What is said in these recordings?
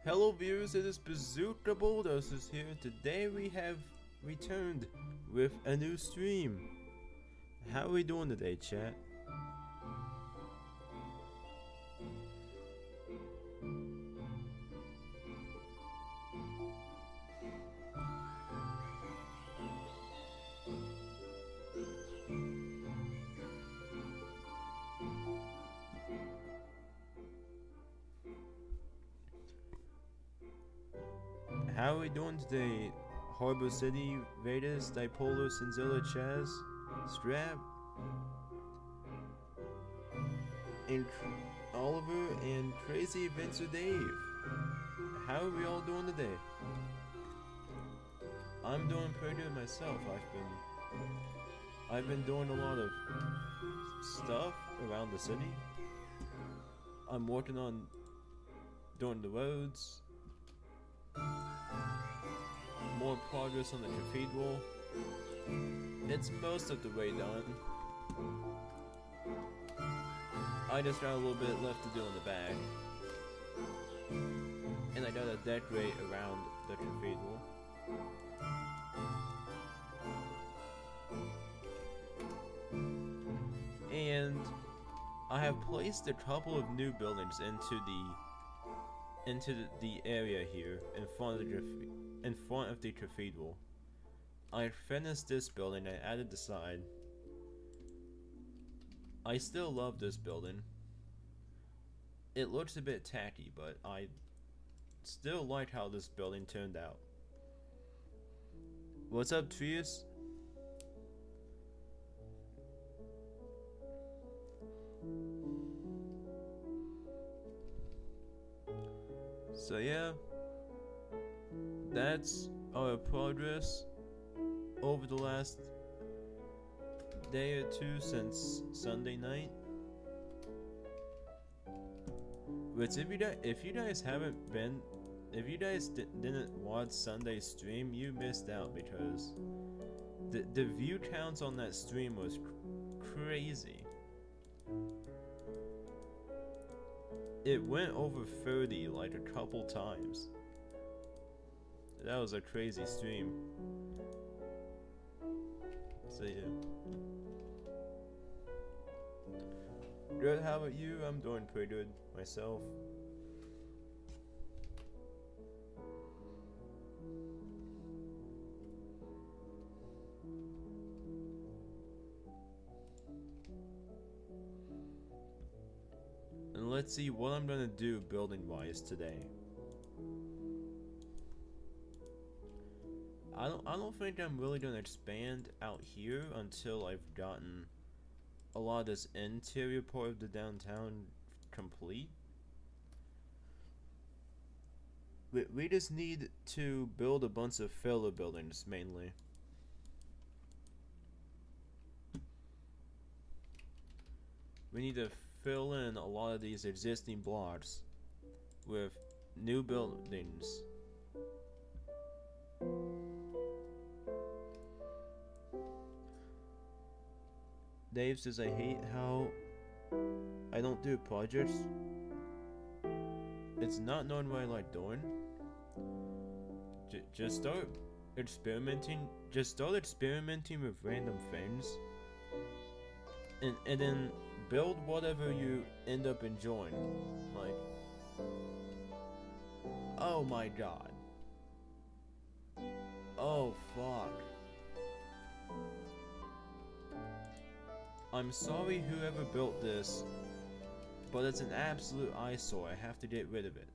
Hello viewers, it is Bazooka Bulldozer here. Today we have returned with a new stream. How are we doing today, chat? How are we doing today? Harbor City, Vedas, Dipolar, Sinzilla, Chaz, Strap, and Oliver, and Crazy Adventure Dave. How are we all doing today? I'm doing pretty good myself. I've been doing a lot of stuff around the city. I'm working on doing the roads. More progress on the cathedral. It's most of the way done. I just got a little bit left to do in the back. And I gotta decorate around the cathedral. And I have placed a couple of new buildings into the area here in front of the cathedral. I finished this building. I added the side. I still love this building. It looks a bit tacky, but I still like how this building turned out. What's up, Trius? So yeah, that's our progress over the last day or two since Sunday night. Which if you guys didn't watch Sunday's stream, you missed out, because the view counts on that stream was crazy. It went over 30 like a couple times. That was a crazy stream. So yeah. Good, how about you? I'm doing pretty good myself. And let's see what I'm gonna do building wise today. I don't think I'm really gonna expand out here until I've gotten a lot of this interior part of the downtown complete. We just need to build a bunch of filler buildings mainly. We need to fill in a lot of these existing blocks with new buildings. Dave says, I hate how I don't do projects. It's not knowing what I like doing. Just start experimenting. Just start experimenting with random things. And then build whatever you end up enjoying. Like, oh my god. Oh fuck. I'm sorry whoever built this, but it's an absolute eyesore. I have to get rid of it.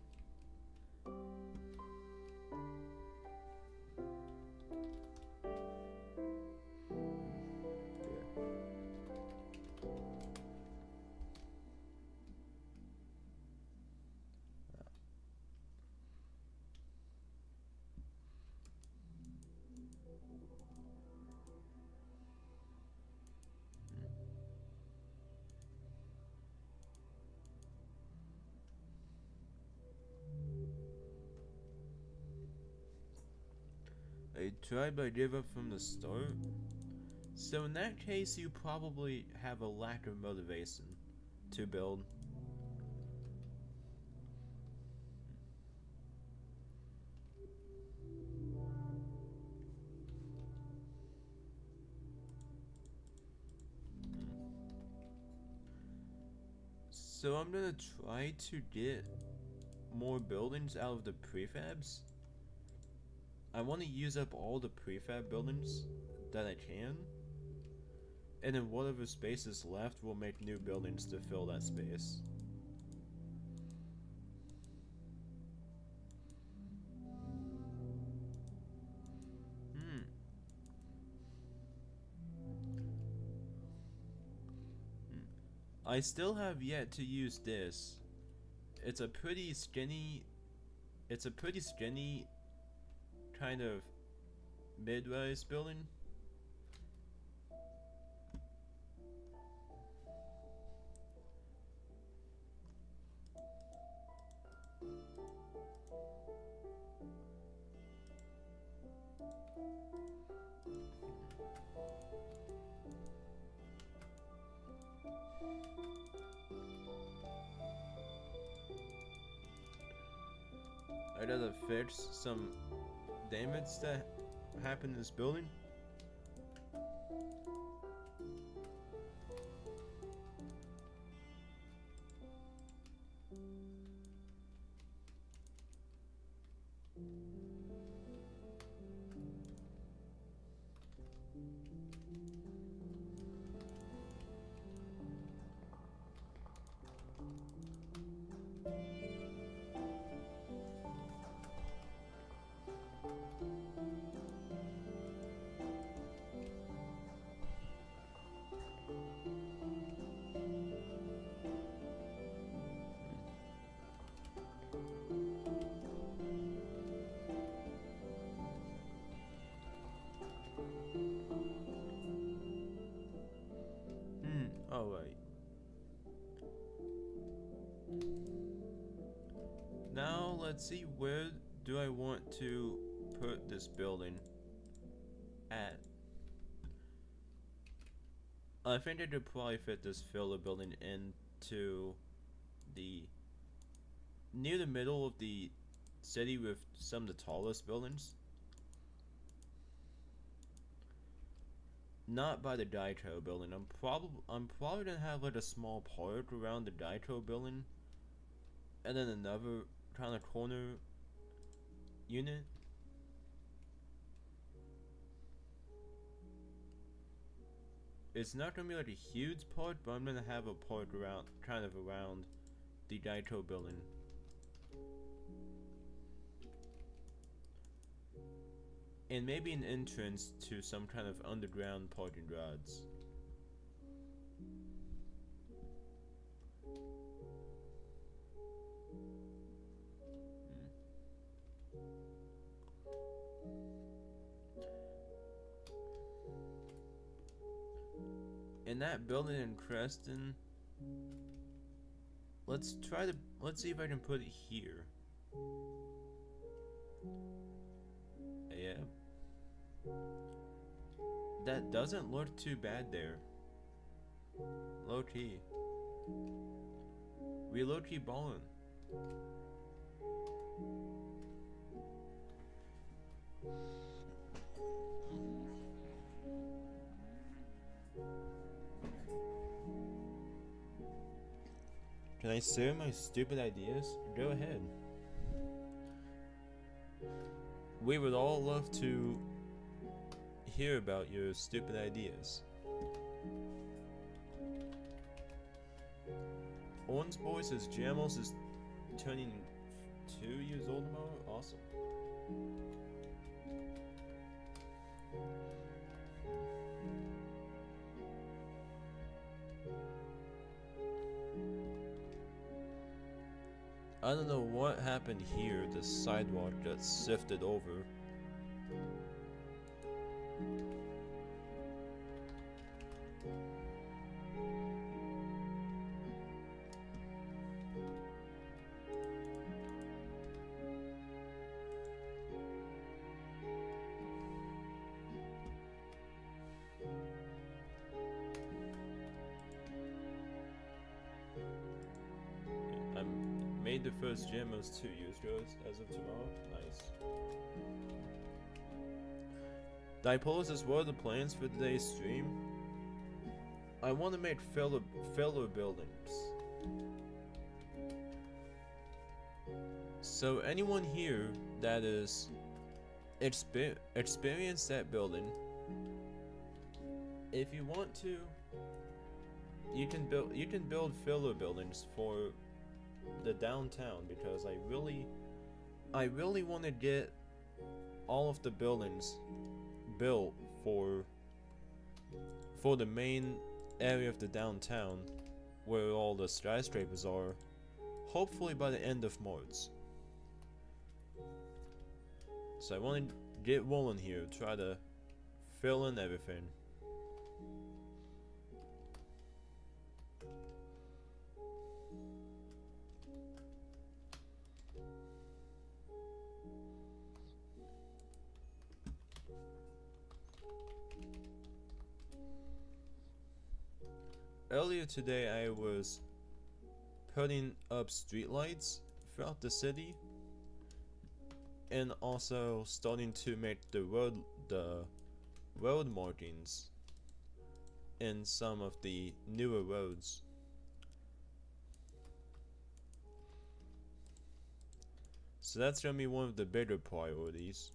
I tried but I gave up from the start. So in that case, you probably have a lack of motivation. to build. So I'm gonna try to get more buildings out of the prefabs. I want to use up all the prefab buildings that I can, and then whatever space is left, we'll make new buildings to fill that space. I still have yet to use this. It's a pretty skinny kind of mid-rise building. I gotta fix some damage that happened in this building. Alright. Now let's see, where do I want to put this building at? I think I could probably fit this filler building into near the middle of the city with some of the tallest buildings. Not by the Daito building. I'm probably gonna have like a small park around the Daito building, and then another kind of corner unit. It's not gonna be like a huge park, but I'm gonna have a park around the Daito building. And maybe an entrance to some kind of underground parking garage. And that building in Creston, let's see if I can put it here. Yeah. That doesn't look too bad there. Low key. We low key ballin'. Can I share my stupid ideas? Go ahead. We would all love to hear about your stupid ideas. Orange Boy says Jamos is turning 2 years old tomorrow. Awesome. I don't know what happened here. The sidewalk got sifted over. made the first gym as 2 years ago as of tomorrow. Nice. Dipolis is what are the plans for today's stream? I want to make filler buildings. So anyone here that is experienced that building, if you want to, you can build filler buildings for the downtown, because I really want to get all of the buildings built for the main area of the downtown where all the skyscrapers are, hopefully by the end of March. So I want to get rolling here, try to fill in everything. Earlier today I was putting up streetlights throughout the city, and also starting to make the road markings in some of the newer roads. So that's gonna be one of the bigger priorities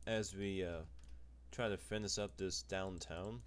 as we try to finish up this downtown.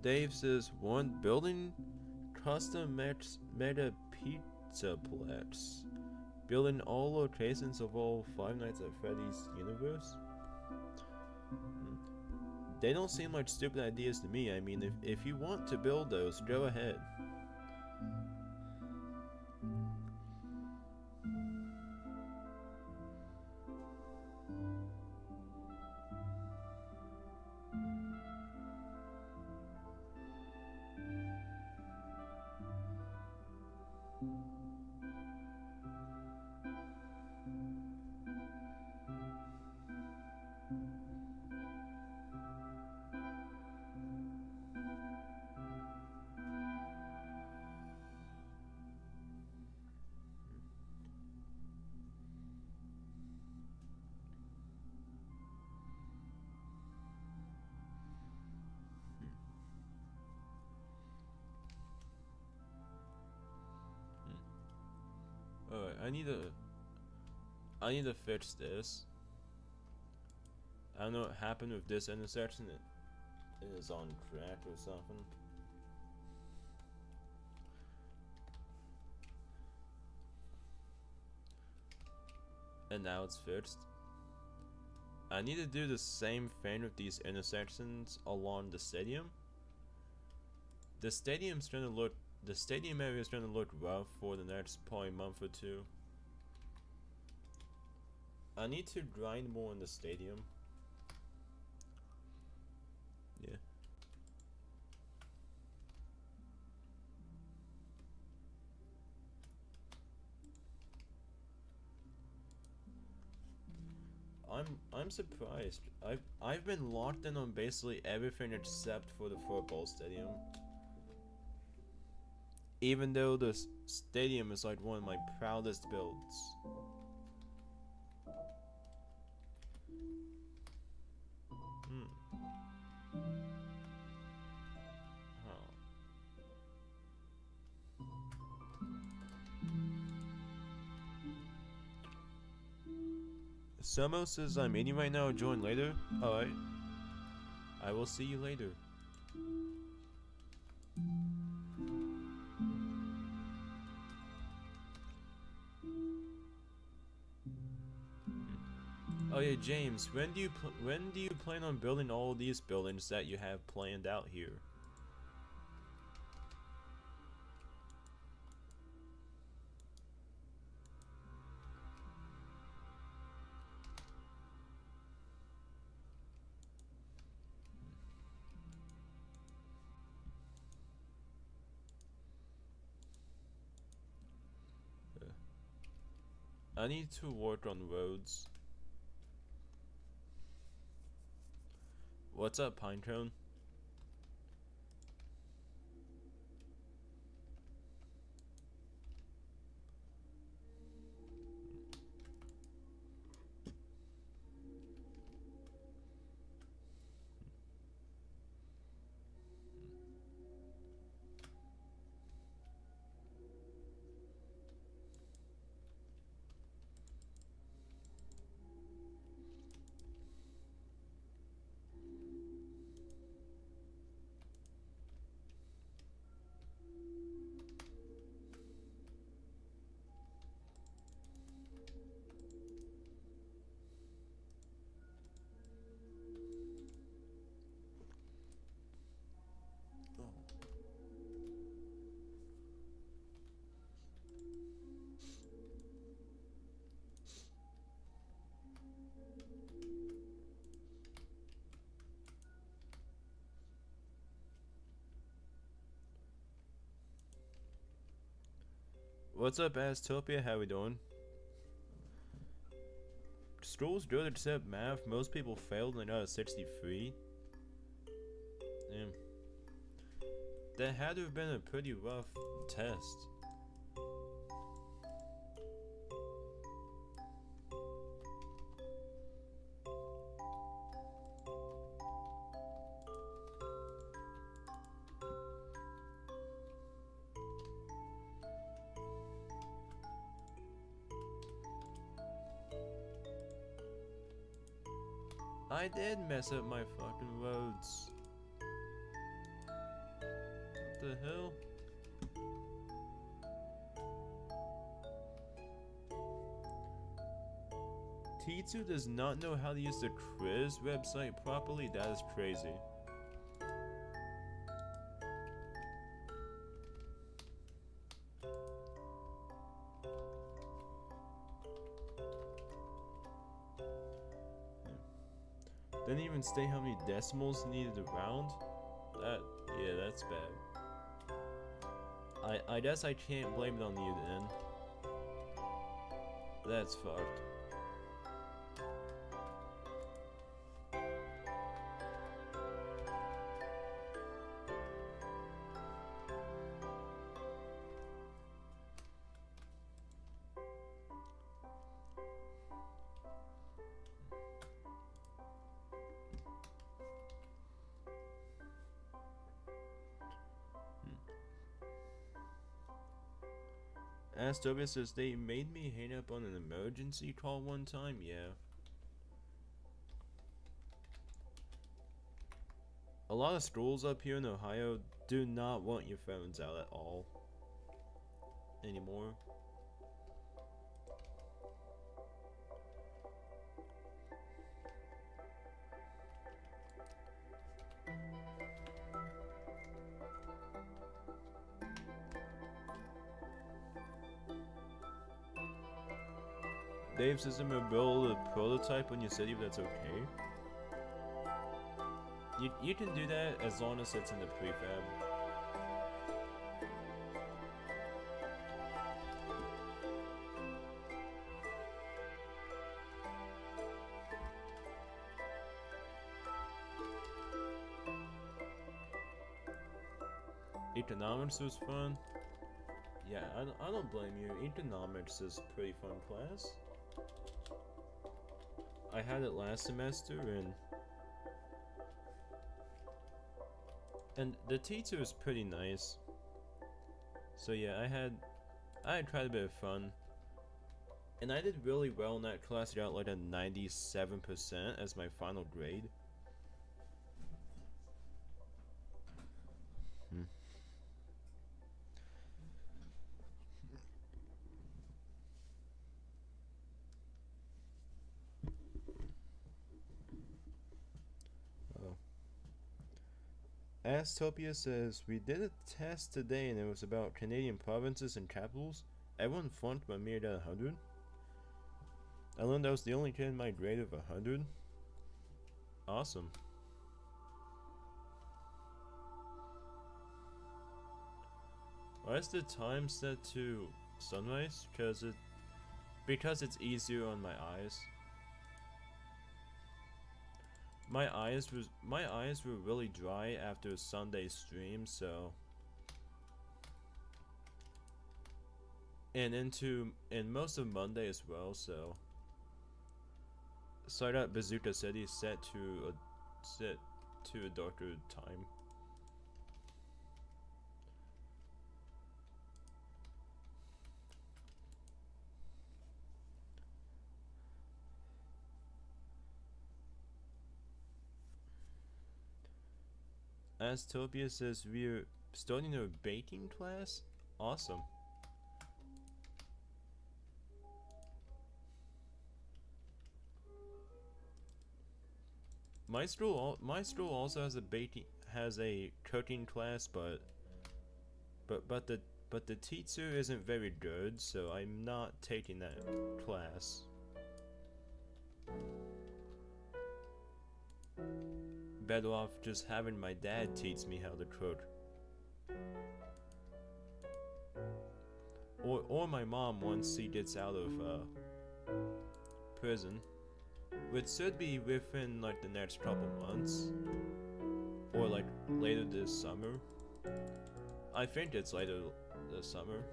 Dave says, one building custom mega pizzaplex, building all locations of all Five Nights at Freddy's universe. They don't seem like stupid ideas to me. I mean, if you want to build those, go ahead. Alright, I need to fix this. I don't know what happened with this intersection. It is on track or something. And now it's fixed. I need to do the same thing with these intersections along the stadium. The stadium area is gonna look rough for the next probably month or two. I need to grind more in the stadium. Yeah. I'm surprised. I've been locked in on basically everything except for the football stadium. Even though the stadium is like one of my proudest builds. Samo says I'm eating right now, join later. Alright. I will see you later. Oh yeah, James, when do you plan on building all these buildings that you have planned out here? I need to work on roads. What's up, Pinecone? What's up, Astopia? How we doing? School's good except math. Most people failed and I got a 63. Damn. That had to have been a pretty rough test. I did mess up my fucking roads. What the hell? T2 does not know how to use the quiz website properly? That is crazy. Didn't even state how many decimals needed around. Yeah, that's bad. I guess I can't blame it on you then. That's fucked. Astopia says they made me hang up on an emergency call one time. Yeah. A lot of schools up here in Ohio do not want your phones out at all anymore. Dave says I'm gonna build a prototype on your city, if that's okay. You can do that as long as it's in the prefab. Economics was fun. Yeah, I don't blame you. Economics is a pretty fun class. I had it last semester and the teacher was pretty nice. So yeah, I had quite a bit of fun. And I did really well in that class. I got like a 97% as my final grade. Astopia says, we did a test today and it was about Canadian provinces and capitals. Everyone flunked but me at 100. I learned I was the only kid in my grade of 100. Awesome. Why is the time set to sunrise? Because because it's easier on my eyes. My eyes were really dry after Sunday stream, so and most of Monday as well, so I got Bazooka City set to a darker time. Astopia says we're starting a baking class? Awesome. My school also has a cooking class, but the teacher isn't very good, so I'm not taking that class. Better off just having my dad teach me how to cook. Or my mom once she gets out of prison, which should be within like the next couple months, or like later this summer. I think it's later this summer.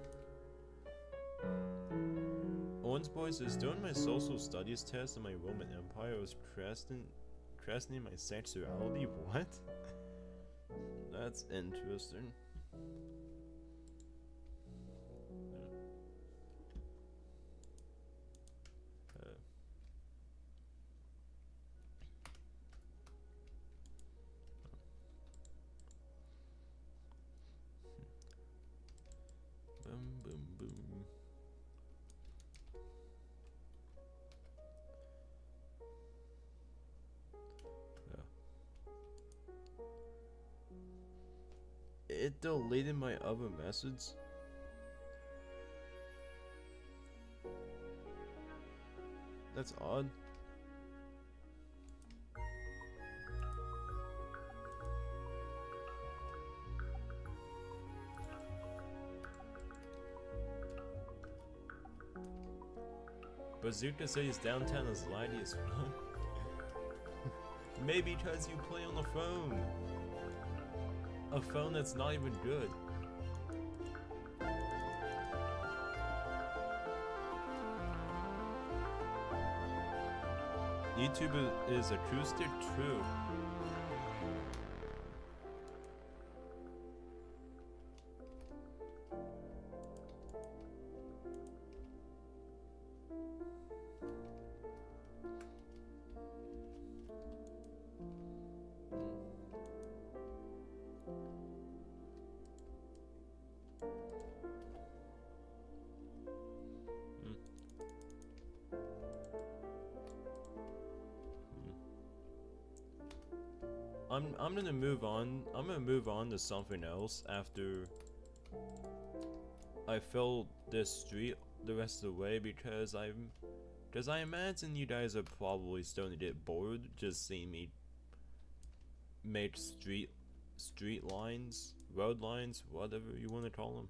Orange Boy says, during my social studies test in my Roman Empire, I was questioning my sexuality. What? That's interesting. Boom, boom, boom. It deleted my other message. That's odd. Bazooka says downtown is lighty as fuck. Maybe because you play on the phone. A phone that's not even good. YouTube is acoustic? True. I'm gonna move on. I'm gonna move on to something else after I fill this street the rest of the way, because I imagine you guys are probably starting to get bored just seeing me make street lines, road lines, whatever you want to call them.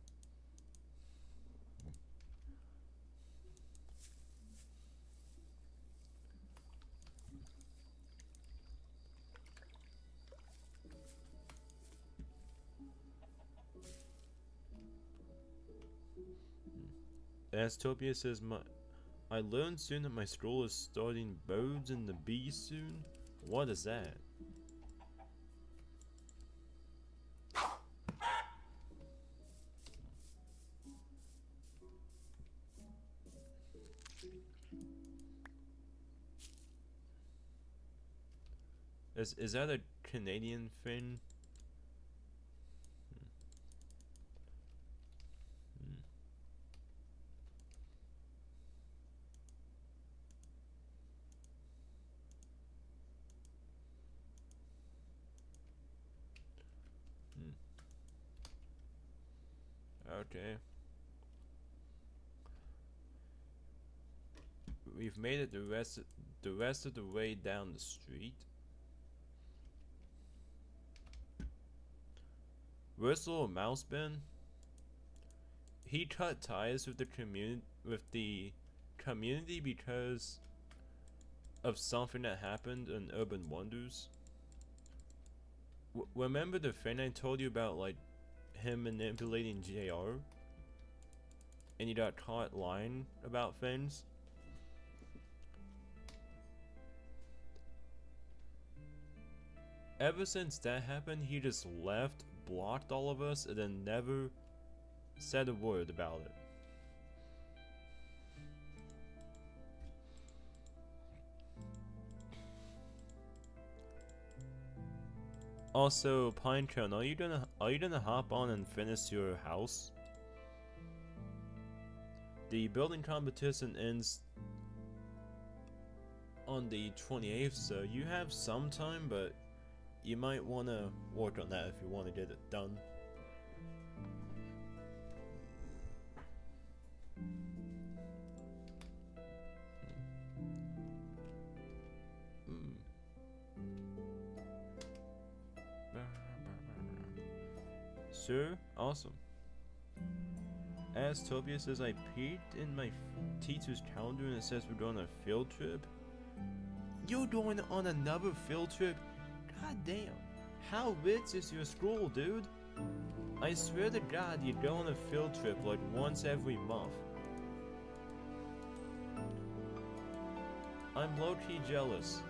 Astopia says, I learned soon that my school is starting birds and the bees soon. What is that? Is that a Canadian thing? Okay. We've made it the rest of the way down the street. Where's little mouse been? He cut ties with the community because of something that happened in Urban Wonders. Remember the thing I told you about, like, him manipulating JR? And he got caught lying about things? Ever since that happened, he just left, blocked all of us, and then never said a word about it. Also, Pinecone, are you gonna hop on and finish your house? The building competition ends on the 28th, so you have some time, but you might want to work on that if you want to get it done. Sure, awesome. As Topia says, I peeked in my teacher's calendar and it says we're going on a field trip. You're going on another field trip? God damn. How rich is your school, dude? I swear to God you go on a field trip like once every month. I'm low-key jealous.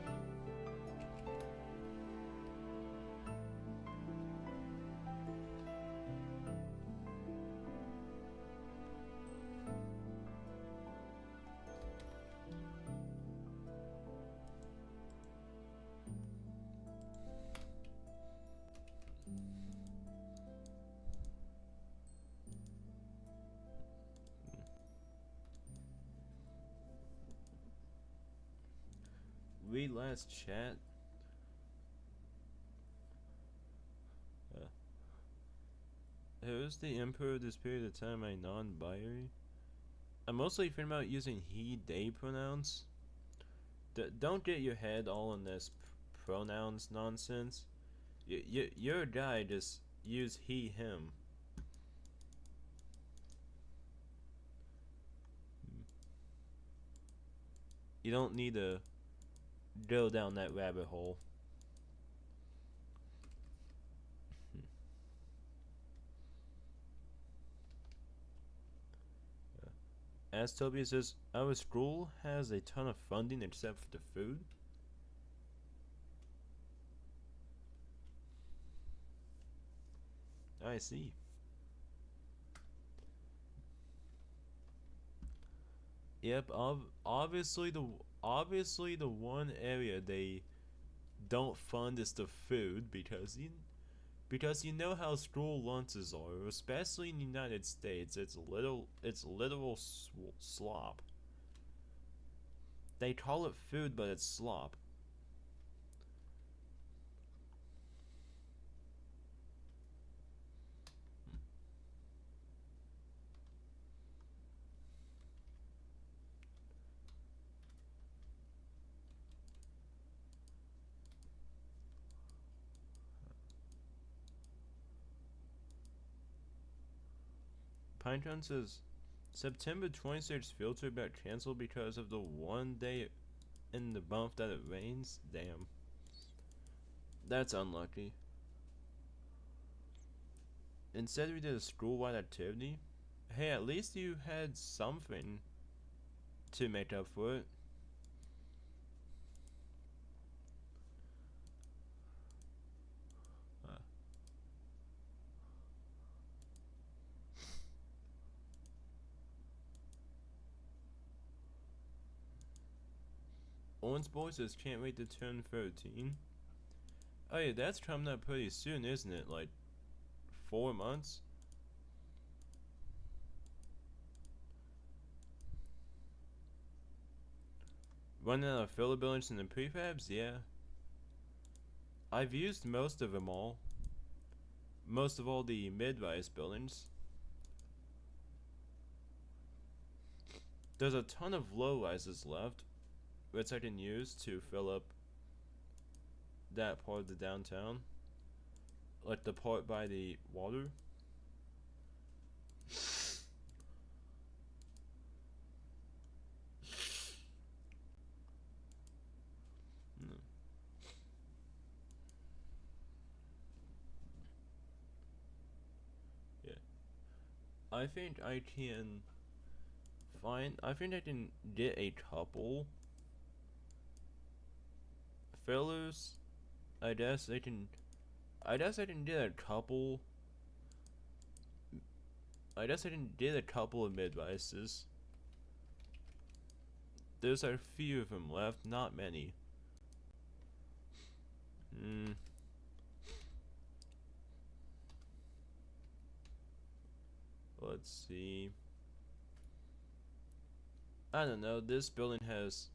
We last chat. Who's the emperor this period of time? I non-binary. I'm mostly thinking about using he, they pronouns. Don't get your head all in this pronouns nonsense. You're a guy, just use he, him. You don't need to go down that rabbit hole. As Toby says, our school has a ton of funding except for the food. I see. Yep, obviously the one area they don't fund is the food because you know how school lunches are, especially in the United States. It's literal slop. They call it food, but it's slop. Pinecone says, September 26th field trip got canceled because of the one day in the month that it rains? Damn. That's unlucky. Instead we did a school-wide activity. Hey, at least you had something to make up for it. Owen's boy says can't wait to turn 13. Oh yeah, that's coming up pretty soon, isn't it? Like 4 months? Running out of filler buildings in the prefabs? Yeah. I've used most of them all. Most of all the mid-rise buildings. There's a ton of low-rises left, which I can use to fill up that part of the downtown, like the part by the water. I think I can find. I think I can get a couple fillers. I guess I can. I guess I can get a couple. I guess I can get a couple of mid-vices. There's a few of them left, not many. Let's see. I don't know. This building has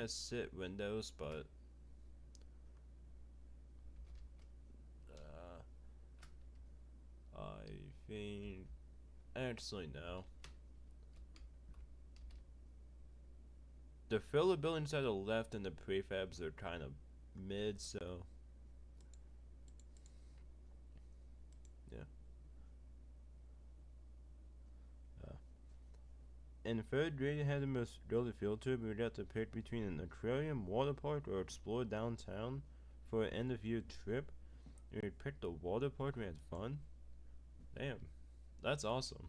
sit windows, but I think actually no. The filler buildings that are left in the prefabs are kind of mid, so yeah. In third grade, I had the most build a field trip. We got to pick between an aquarium, water park, or explore downtown for an end of year trip. And we picked the water park. We had fun. Damn, that's awesome.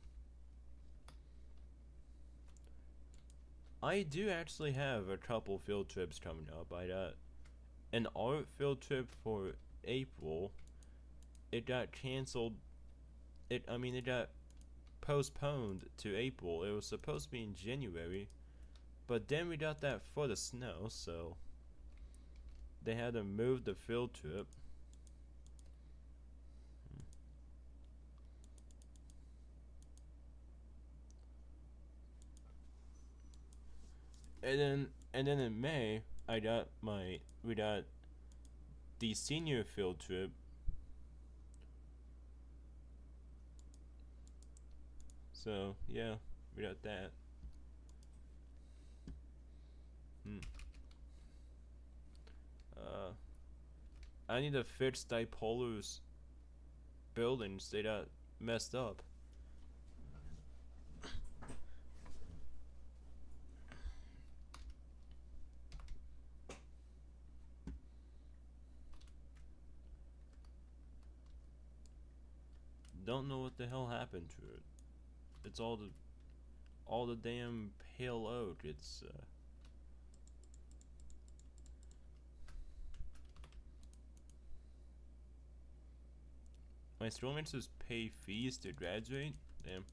I do actually have a couple field trips coming up. I got an art field trip for April. It got canceled. It got postponed to April. It was supposed to be in January, but then we got that foot of snow, so they had to move the field trip. And then in May, we got the senior field trip. So yeah, we got that. I need to fix Dipolar's buildings. They got messed up. Don't know what the hell happened to it. It's all the damn pale oak. It's my romances pay fees to graduate? Damn.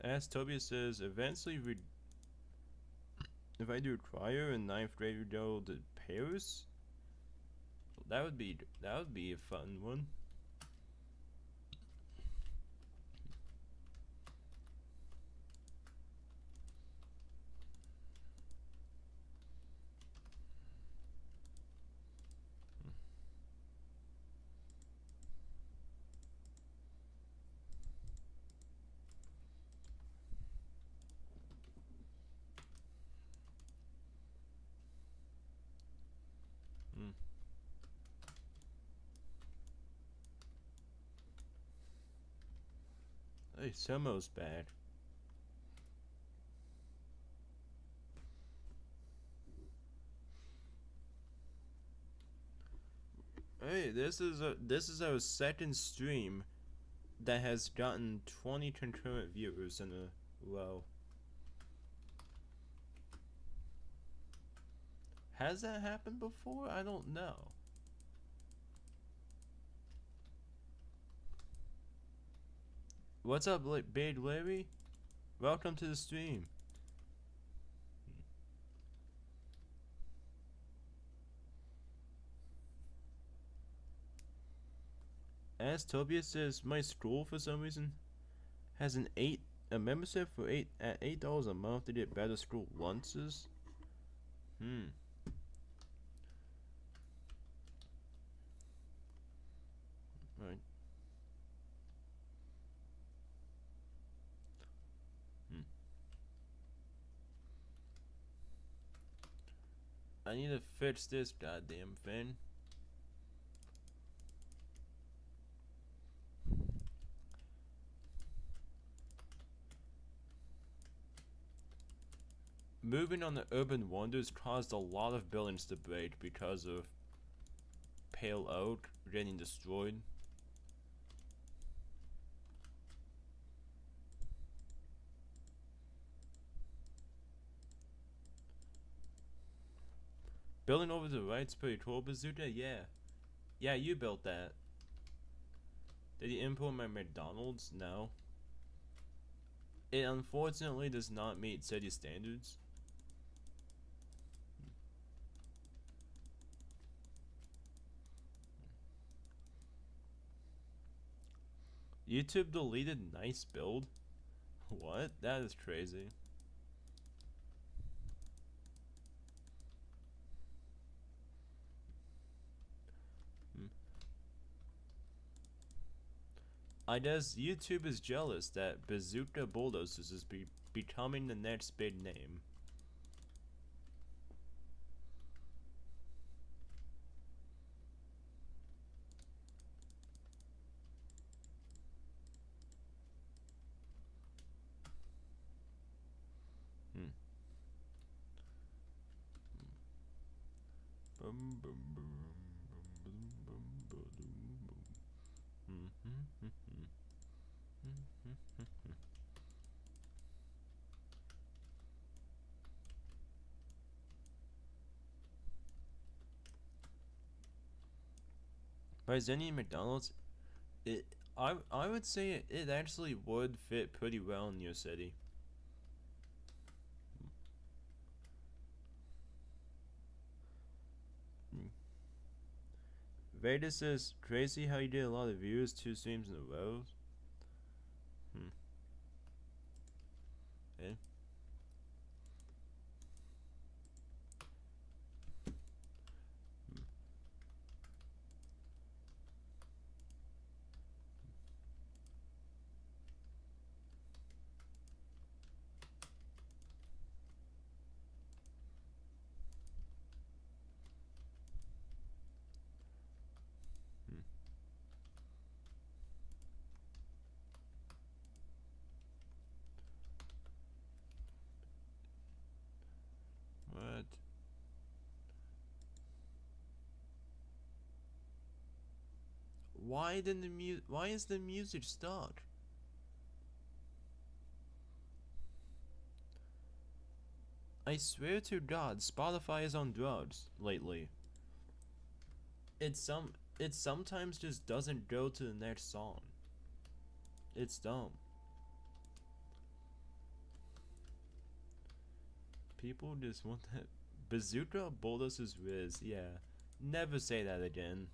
As Tobias says, eventually if I do choir in 9th grade, we go to Paris. That would be a fun one. Hey, Semo's back. Hey, this is our second stream that has gotten 20 concurrent viewers in a row. Has that happened before? I don't know. What's up, Big Larry? Welcome to the stream. As Tobias says, my school for some reason has a membership for $8 a month to get better school lunches. Right. I need to fix this goddamn thing. moving on the urban wonders caused a lot of buildings to break because of pale oak getting destroyed. Building over the right's pretty cool, Bazooka. Yeah, you built that. Did you import my McDonald's? No. It unfortunately does not meet city standards. YouTube deleted nice build? What? That is crazy. I guess YouTube is jealous that Bazooka Bulldozers is becoming the next big name. By Zenny McDonald's, I would say it actually would fit pretty well in your city. Veda says, crazy how you did a lot of views 2 streams in a row. Eh? What? Why is the music stuck? I swear to God, Spotify is on drugs lately. It sometimes just doesn't go to the next song. It's dumb. People just want that. Bazooka Bulldozers Riz, yeah. Never say that again.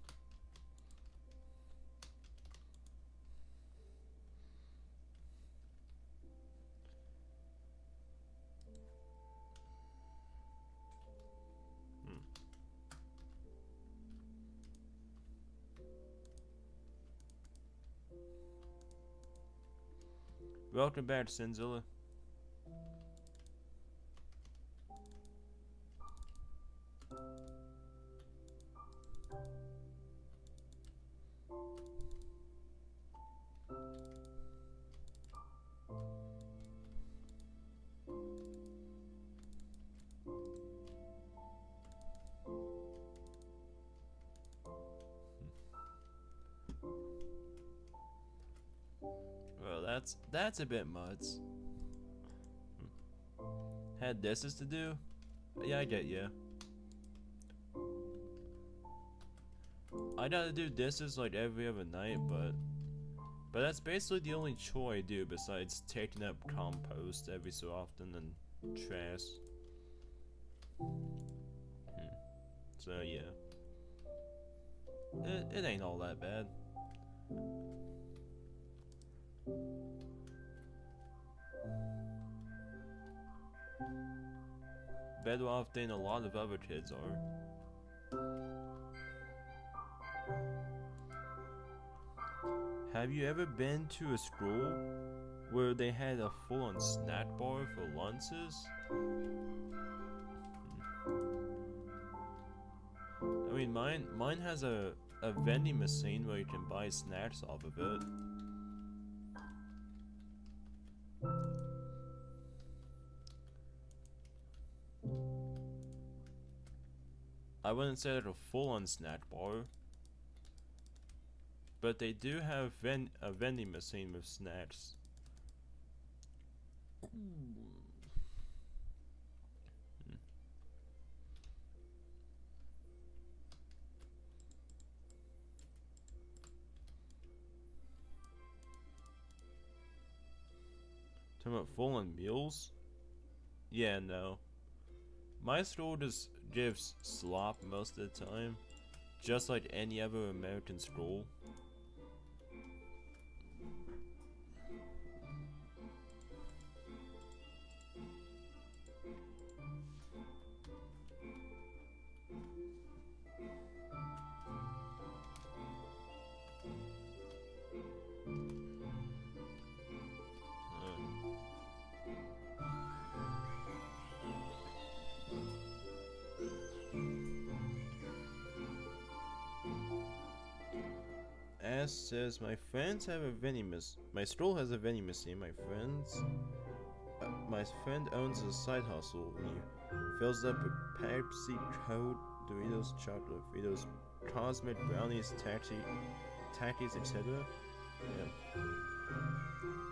Welcome back, Sinzilla. Well, that's a bit much. Had disses to do? Yeah, I get ya. I gotta do disses like every other night, but that's basically the only chore I do besides taking up compost every so often and trash. So yeah, it ain't all that bad. Better off than a lot of other kids are. Have you ever been to a school where they had a full-on snack bar for lunches? I mean, mine has a vending machine where you can buy snacks off of it. I wouldn't say they're a full-on snack bar, but they do have a vending machine with snacks. Talking about full-on meals? Yeah, no. My store just gives slop most of the time, just like any other American school. As says, my friends have a vending machine. My store has a vending machine. My friend owns a side hustle. He fills up with Pepsi, Coke, Doritos, chocolate Fritos, Cosmic brownies, Takis, etc. Yeah.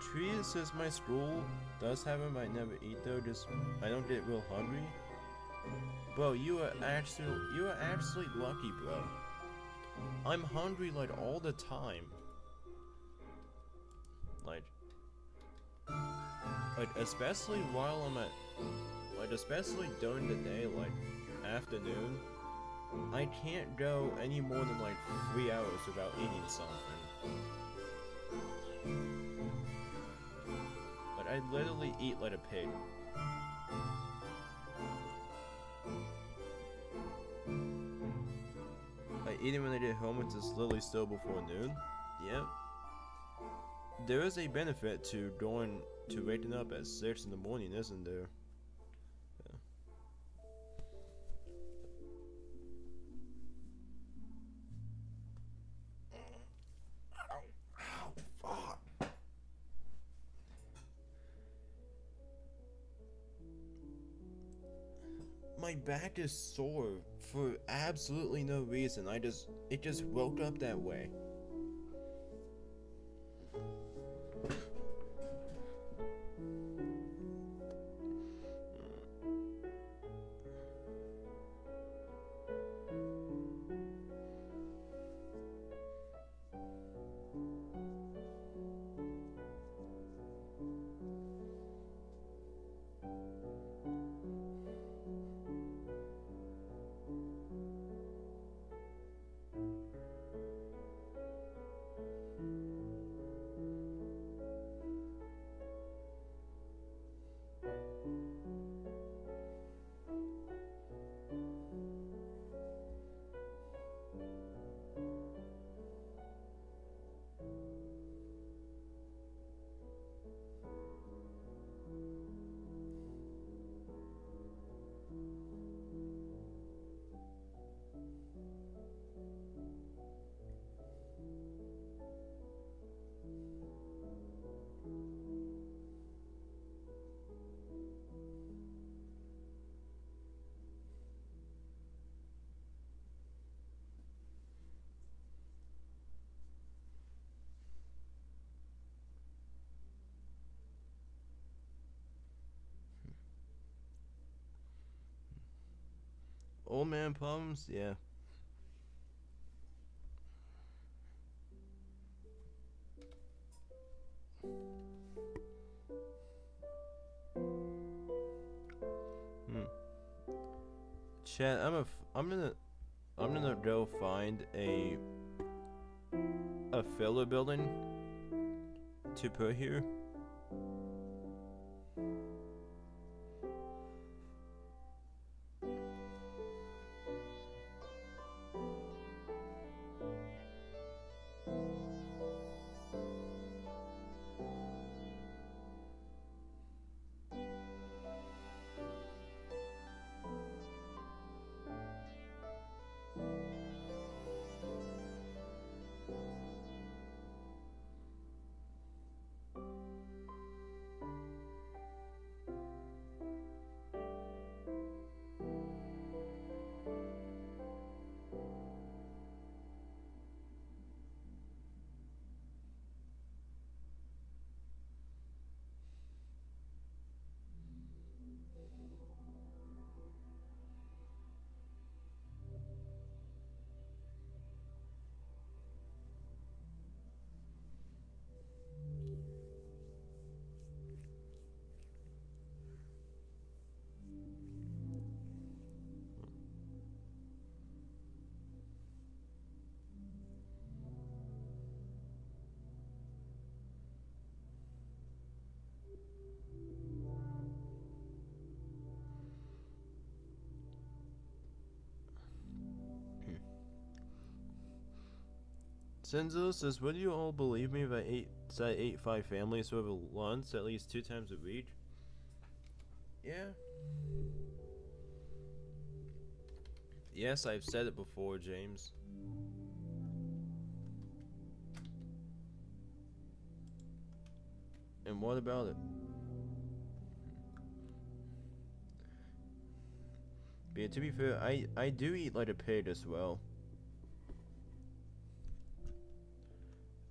Tree says my school does have them. I never eat though. Just I don't get real hungry. Bro, you are actually lucky, bro. I'm hungry like all the time. Like especially while I'm especially during the day, like afternoon, I can't go any more than like 3 hours without eating something. Like I literally eat like a pig. Even when I get home, it's just literally still before noon. Yep. There is a benefit to waking up at 6 in the morning, isn't there? Yeah. Ow, fuck. My back is sore for absolutely no reason. It just woke up that way. Old man problems? Yeah. Chat, I'm gonna go find a filler building to put here. Senzo says, would you all believe me if I ate 5 families over lunch at least 2 times a week? Yeah. Yes, I've said it before, James. And what about it? But to be fair, I do eat like a pig as well.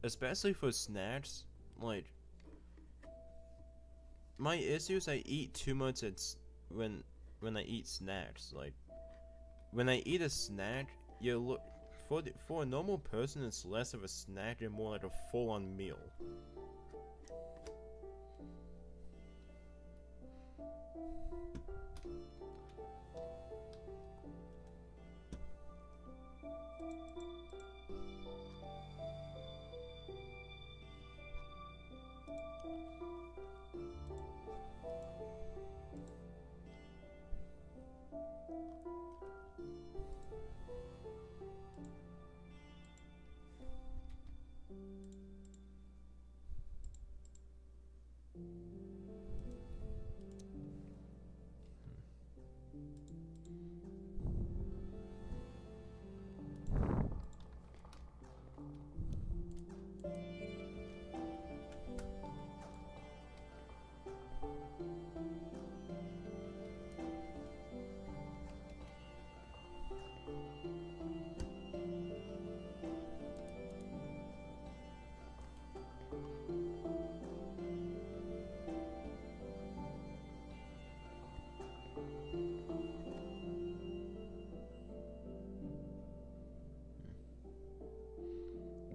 Especially for snacks, like my issue is I eat too much when I eat snacks. Like when I eat a snack, you look for a normal person it's less of a snack and more like a full-on meal.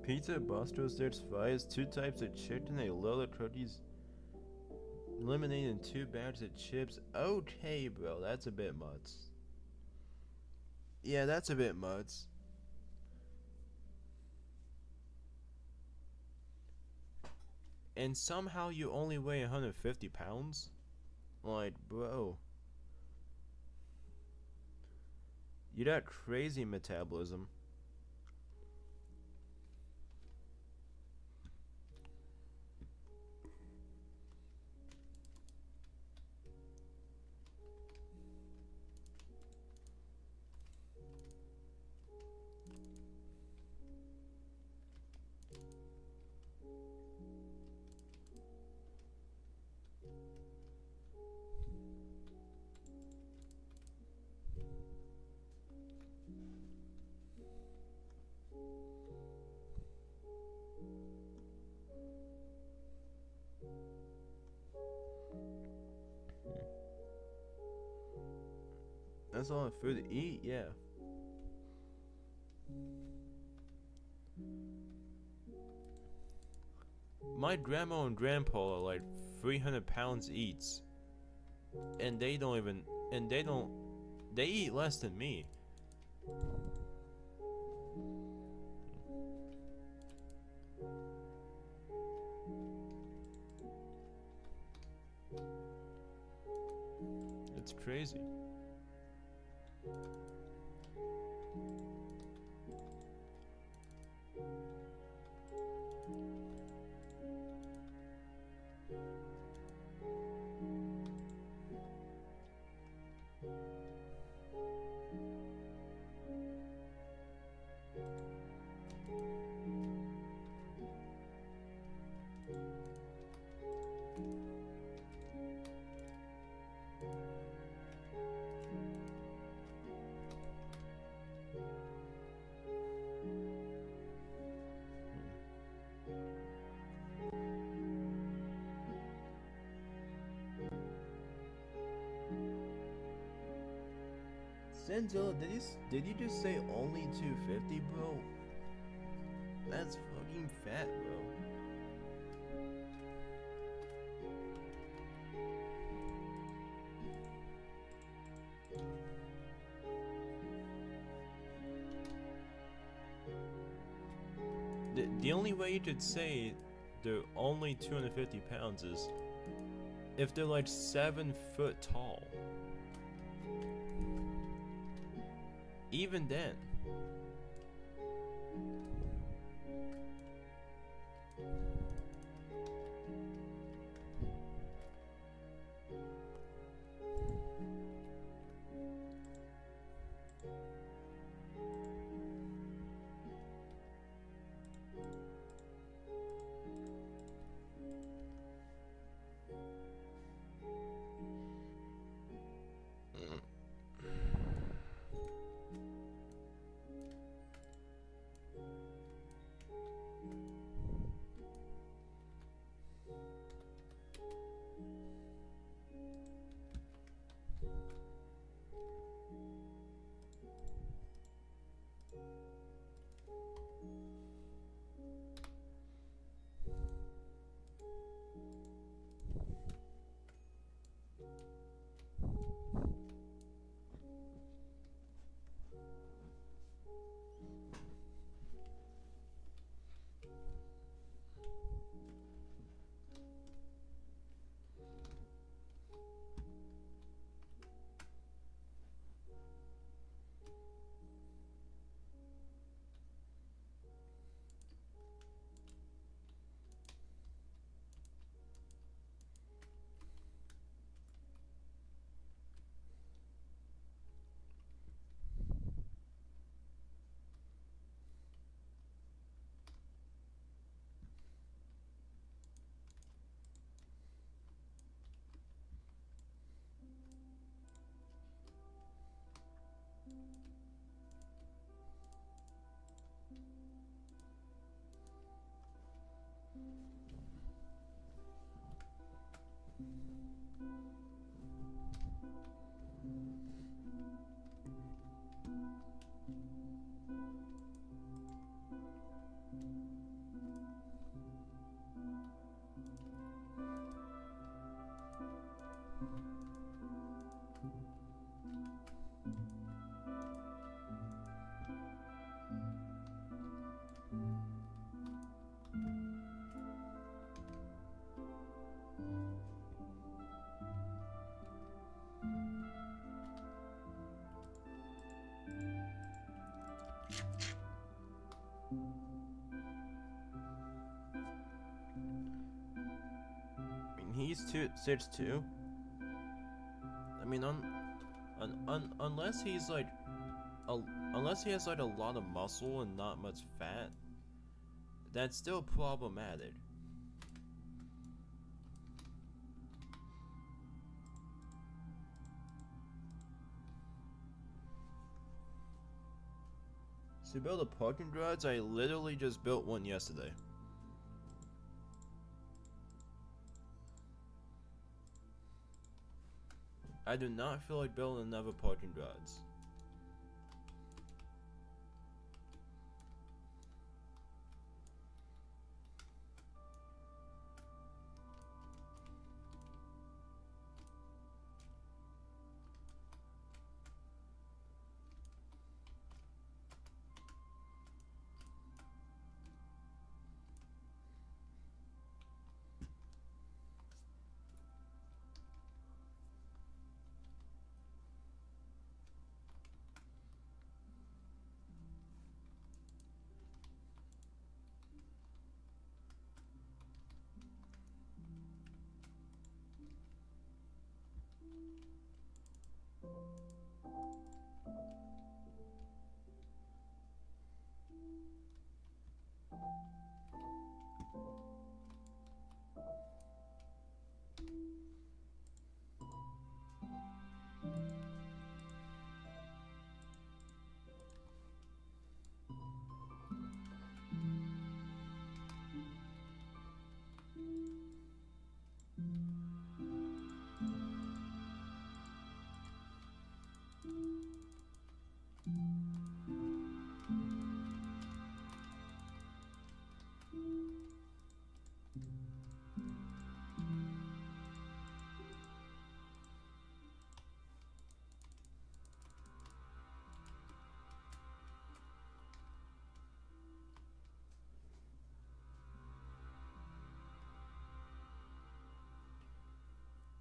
Pizza Buster's, there's fries, 2 types of chicken, a load of cookies, lemonade, and 2 bags of chips. Okay, bro, that's a bit much. Yeah, that's a bit much. And somehow you only weigh 150 pounds? Like, bro. You got crazy metabolism. That's a lot of food to eat, yeah. My grandma and grandpa are like 300 pounds each. And they eat less than me. It's crazy. Senzo, did you just say only 250, bro? That's fucking fat, bro. The only way you could say they're only 250 pounds is if they're like 7 foot tall. Even then. He's 6'2". I mean, unless he's like, unless he has like a lot of muscle and not much fat, that's still problematic. To build a parking garage, I literally just built one yesterday. I do not feel like building another parking garage.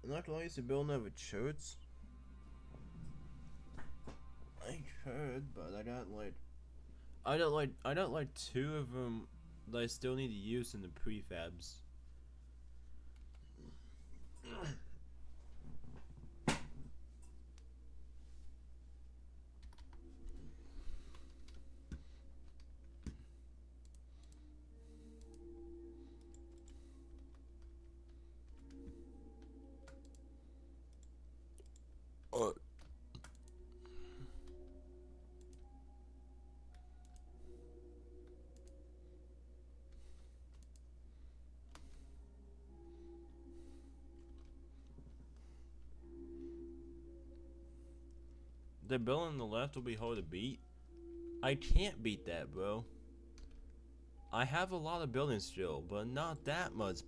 I'm not going to build another church. I could, but I got like 2 of them that I still need to use in the prefabs. The building on the left will be hard to beat. I can't beat that, bro. I have a lot of building skill, but not that much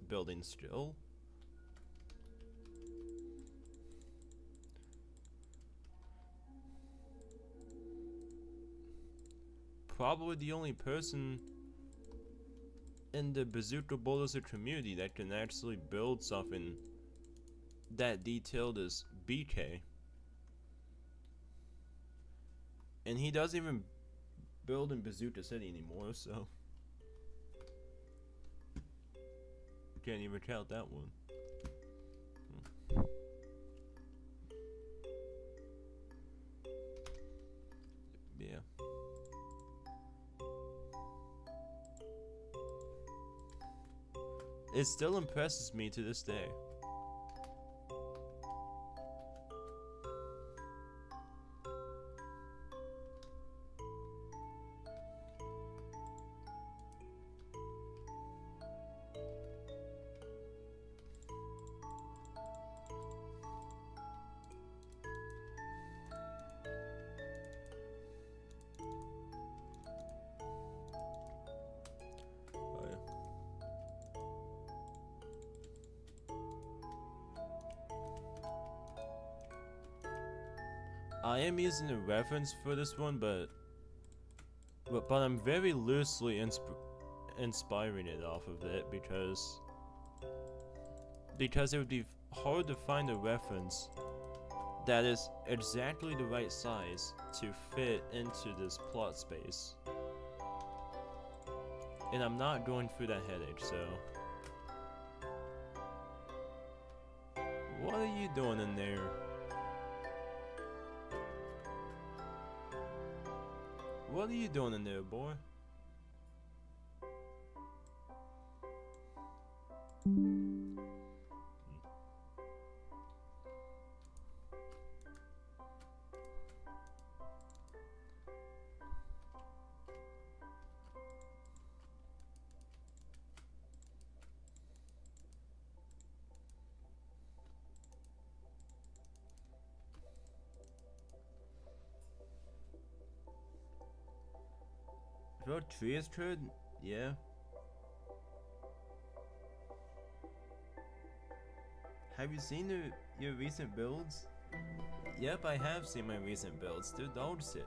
building skill. Probably the only person in the Bazooka Bulldozer community that can actually build something that detailed is BK. And he doesn't even build in Bazooka City anymore, so can't even count that one. Yeah. It still impresses me to this day. I am using a reference for this one, but I'm very loosely inspiring it off of it because it would be hard to find a reference that is exactly the right size to fit into this plot space. And I'm not going through that headache, so... What are you doing in there? What are you doing in there, boy? Your tree is good? Yeah. Have you seen your recent builds? Yep, I have seen my recent builds. They're dog shit.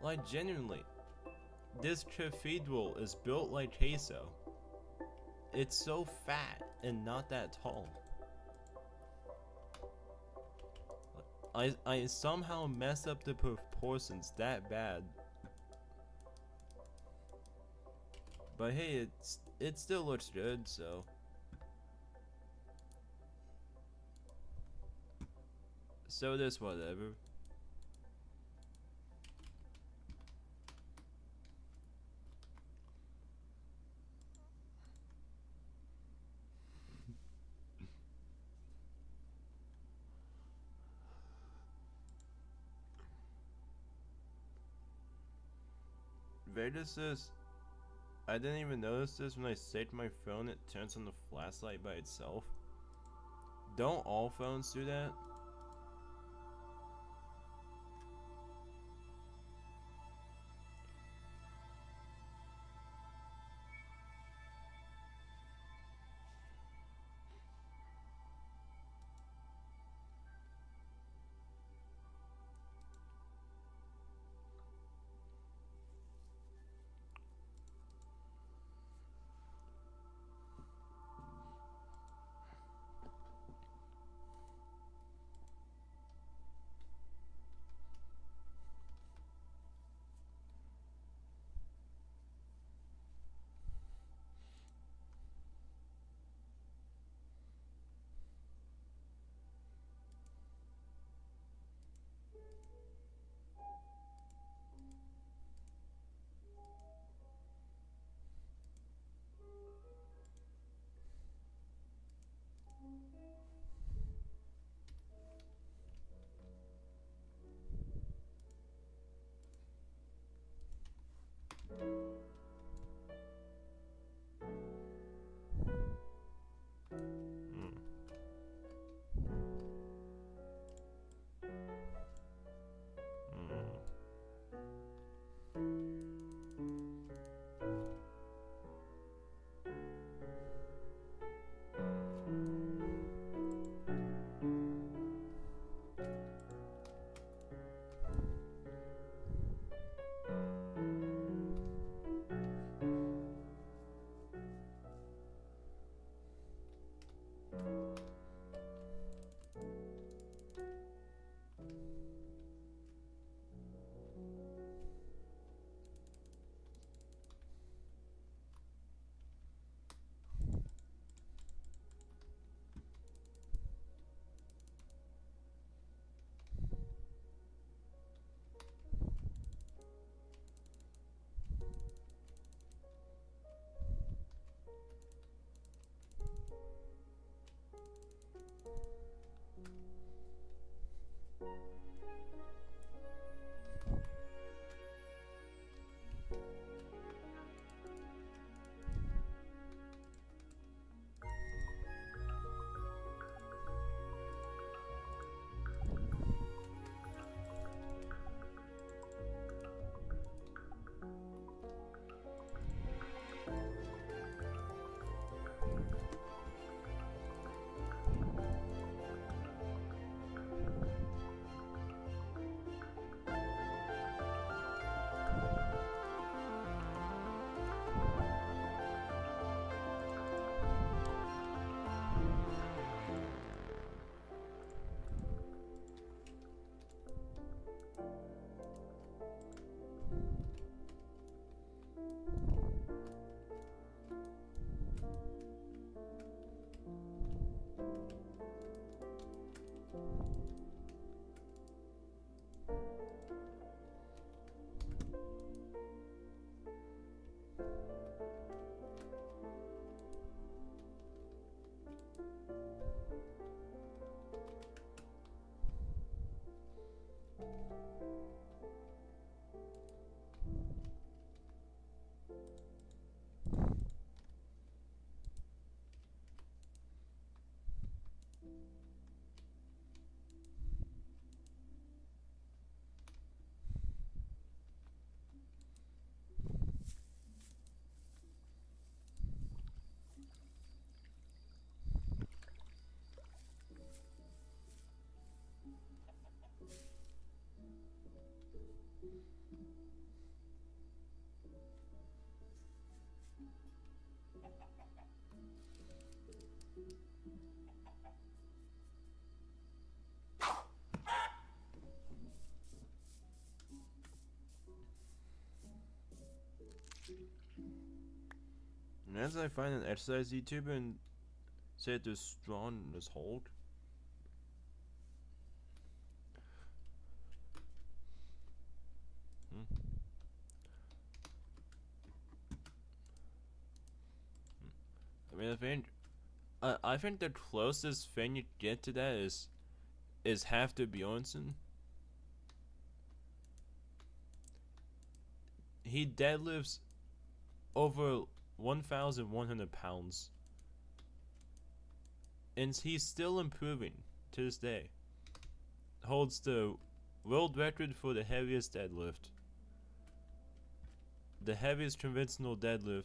Like, genuinely, this cathedral is built like queso. It's so fat and not that tall. I somehow messed up the proportions that bad. But hey, it still looks good, so. So it is whatever. Vegas says, I didn't even notice this when I saved my phone, it turns on the flashlight by itself. Don't all phones do that? And as I find an exercise YouTuber and say to strong as Hulk. I mean, I think the closest thing you get to that is half the Bjornsson. He deadlifts over 1,100 pounds, and he's still improving to this day. Holds the world record for the heaviest deadlift, the heaviest conventional deadlift.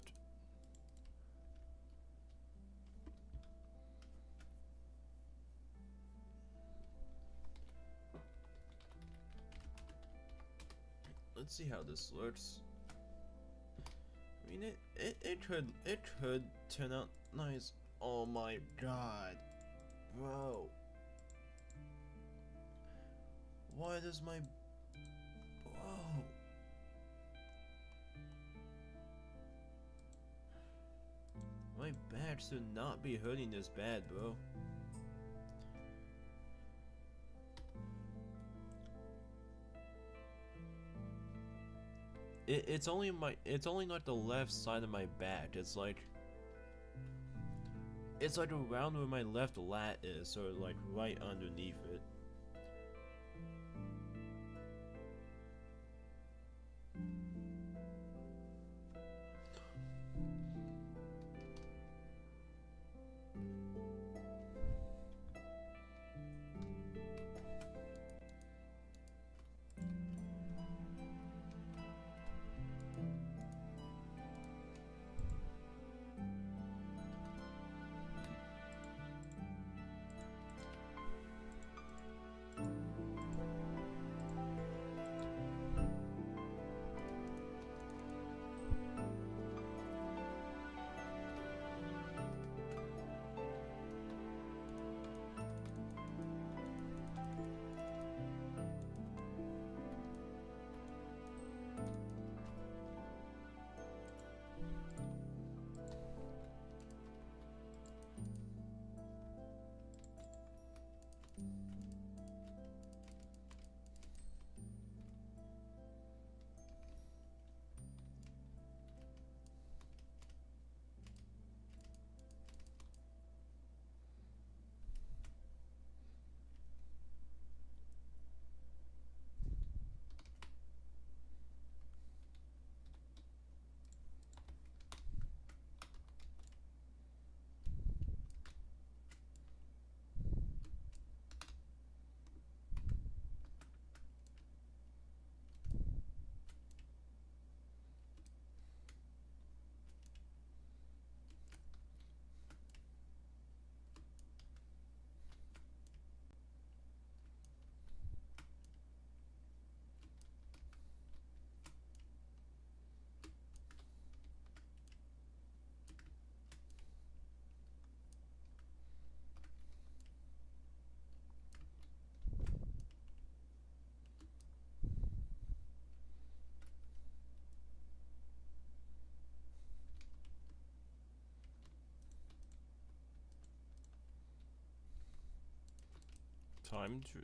Let's see how this looks. I mean, it could turn out nice. Oh my god, bro! Why does my back should not be hurting this bad, bro? It's only like the left side of my back. It's like around where my left lat is, or like right underneath it.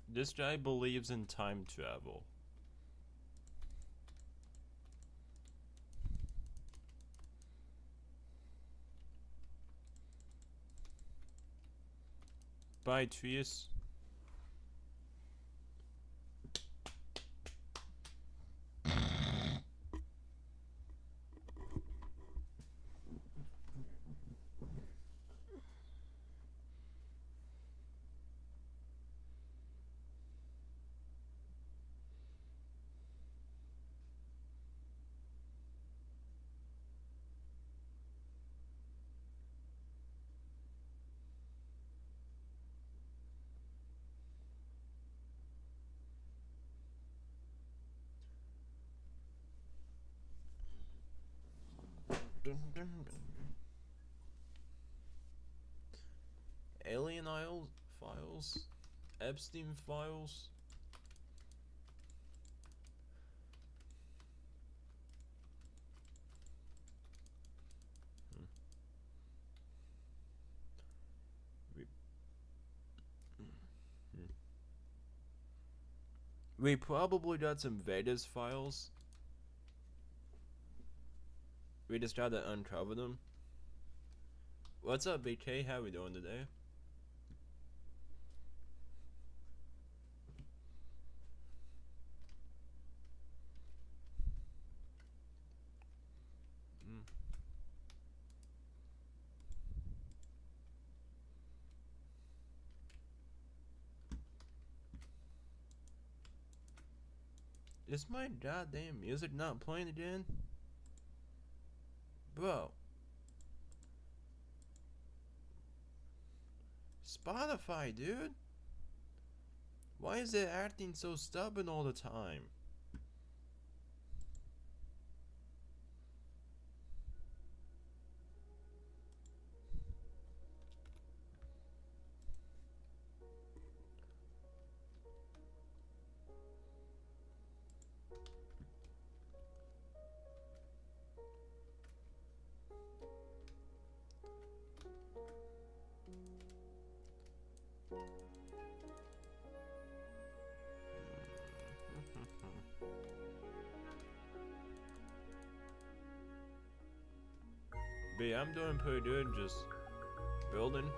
This guy believes in time travel. Bye, Trius. Alien Isles files, Epstein files. We probably got some Vedas files. We just gotta uncover them. What's up, BK? How we doing today? Is my goddamn music not playing again? Bro. Spotify, dude. Why is it acting so stubborn all the time? But yeah, I'm doing pretty good, just building.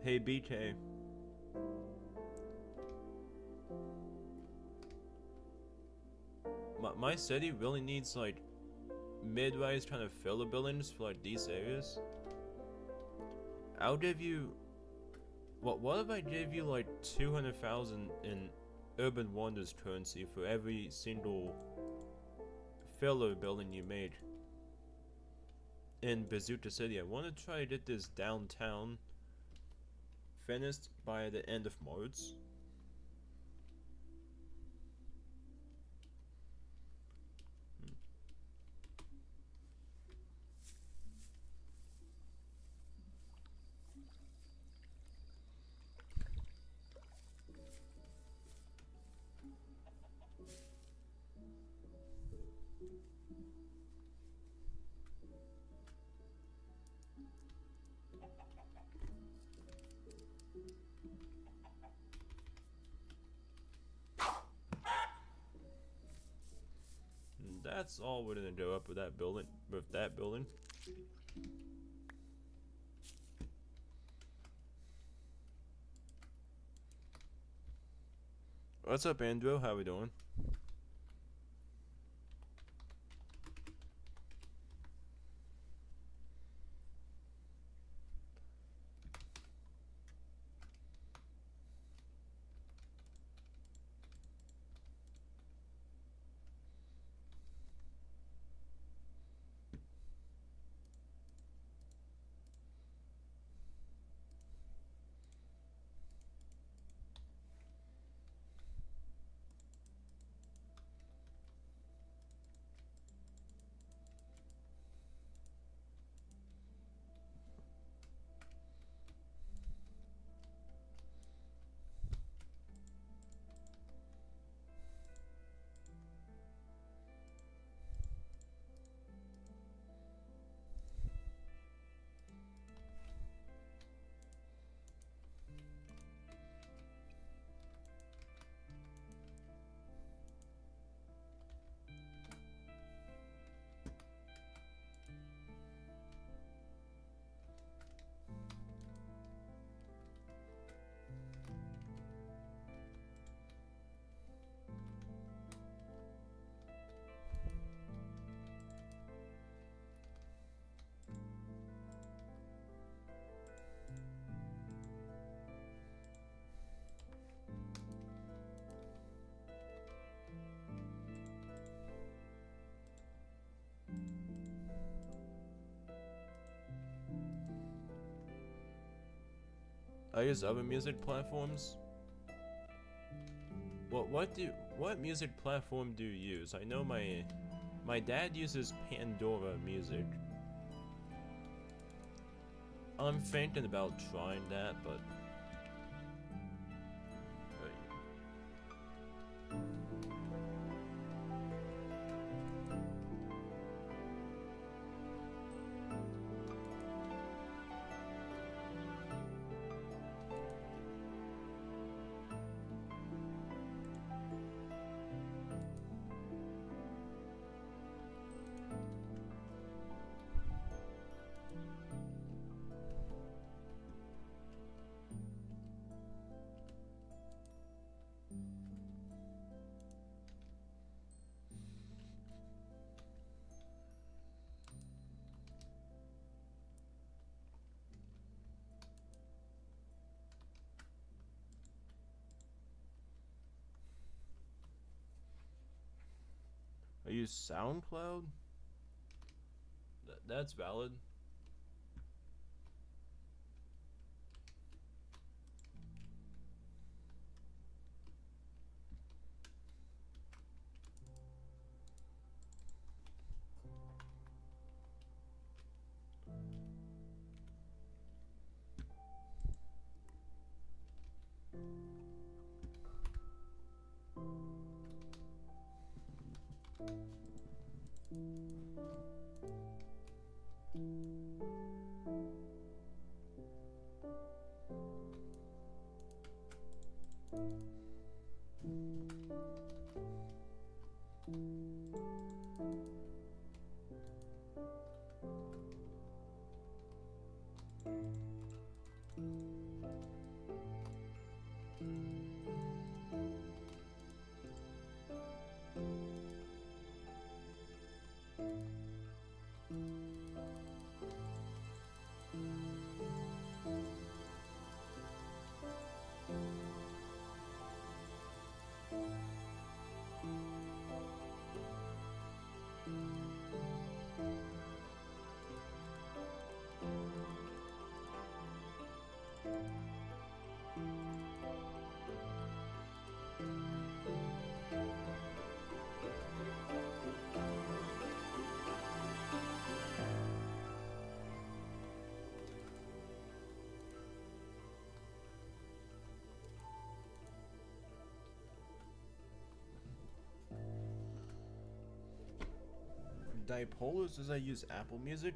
Hey BK. My city really needs like mid-rise kind of filler buildings for like these areas. I'll give you. What if I gave you like 200,000 in Urban Wonders currency for every single filler building you made in Bazooka City? I want to try to get this downtown finished by the end of March. That's all we're gonna go up with that building. What's up, Andrew? How we doing? I use other music platforms. What music platform do you use? I know my dad uses Pandora Music. I'm thinking about trying that, but I use SoundCloud? That's valid. Dipolars does I use Apple Music?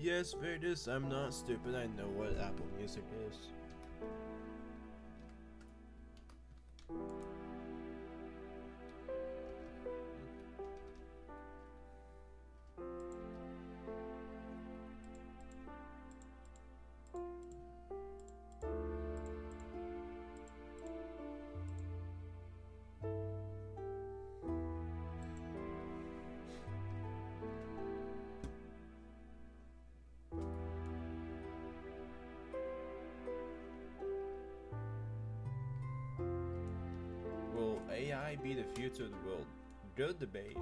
Yes, Verdus, I'm not stupid. I know what Apple Music is. AI be the future of the world? Good debate.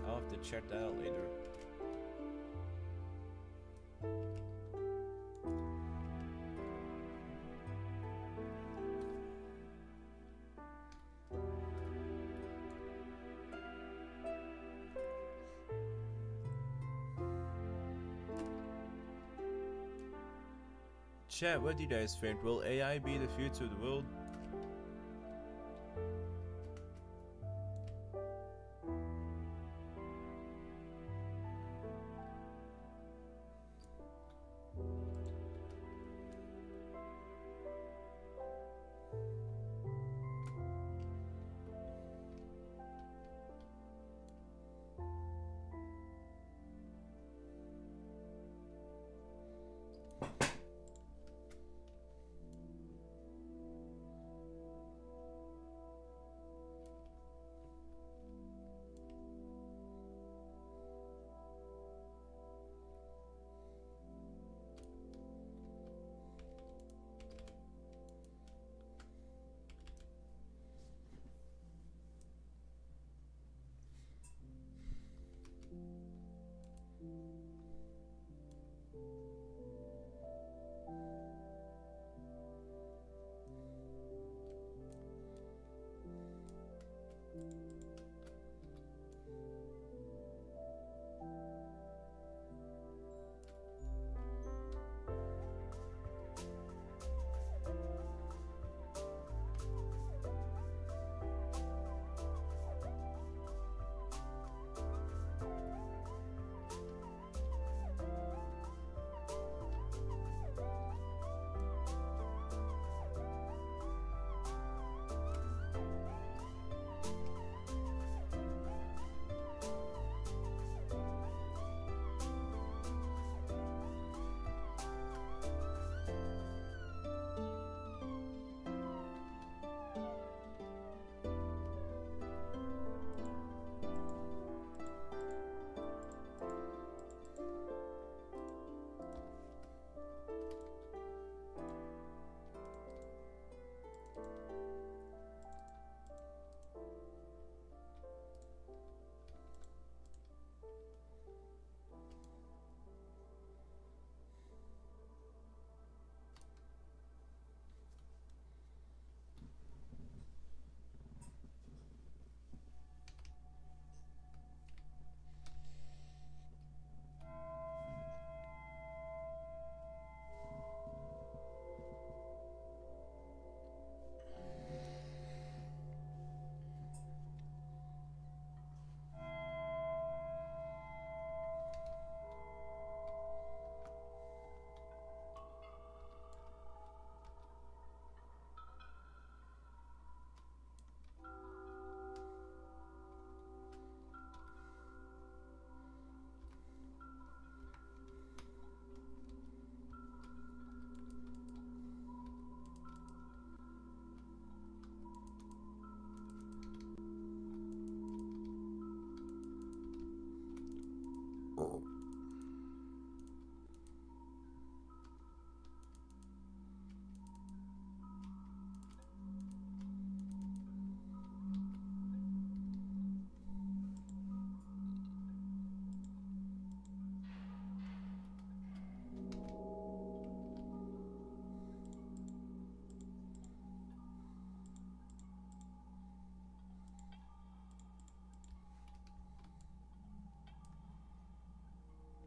I'll have to check that out later. Chat, what do you guys think? Will AI be the future of the world?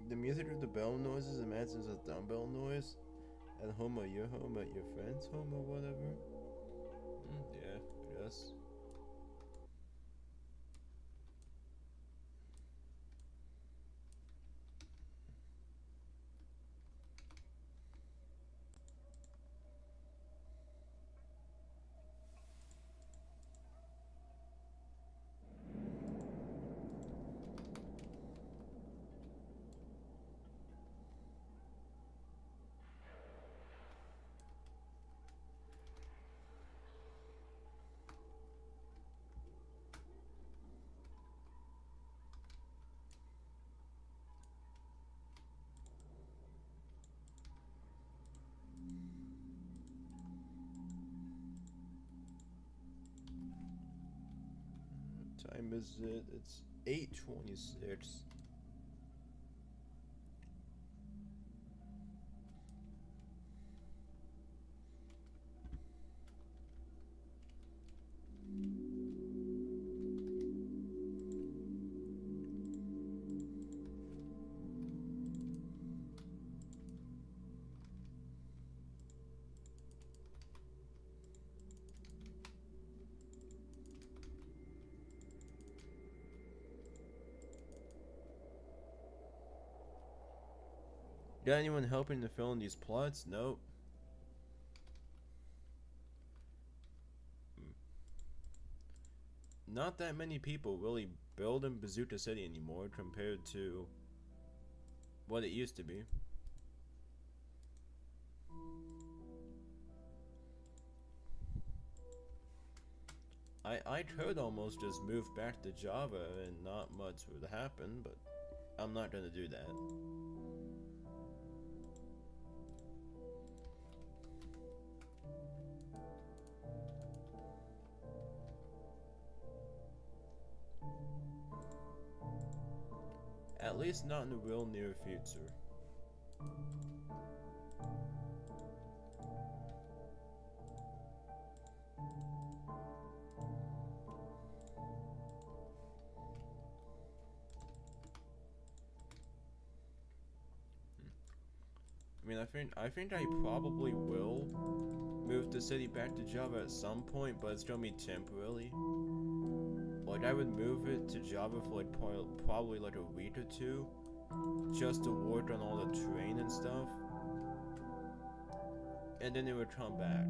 The music of the bell noises imagines a dumbbell noise. At home or your home, at your friend's home or whatever. Yeah, I guess. Time is it? It's 8:26. Got anyone helping to fill in these plots? Nope. Not that many people really build in Bazooka City anymore compared to what it used to be. I could almost just move back to Java and not much would happen, but I'm not gonna do that. At least not in the real near future. I think I probably will move the city back to Java at some point, but it's gonna be temporarily. Like, I would move it to Java for like probably like a week or two, just to work on all the terrain and stuff, and then it would come back.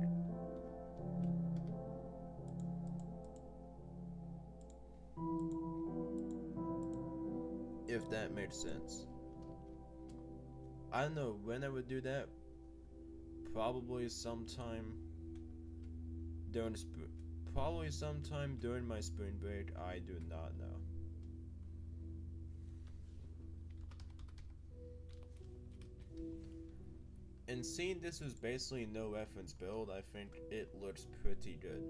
If that makes sense. I don't know when I would do that. Probably sometime during my spring break. I do not know. And seeing this was basically no reference build, I think it looks pretty good.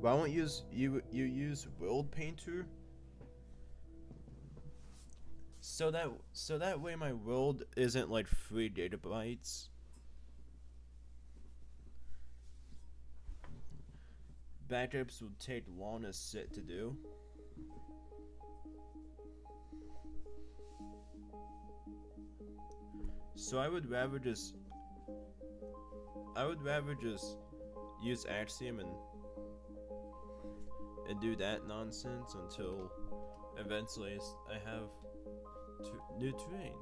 Why won't you use World Painter? So that way my world isn't like 3 gigabytes. Backups will take long as shit to do. So I would rather just use Axiom and do that nonsense until eventually I have new terrain.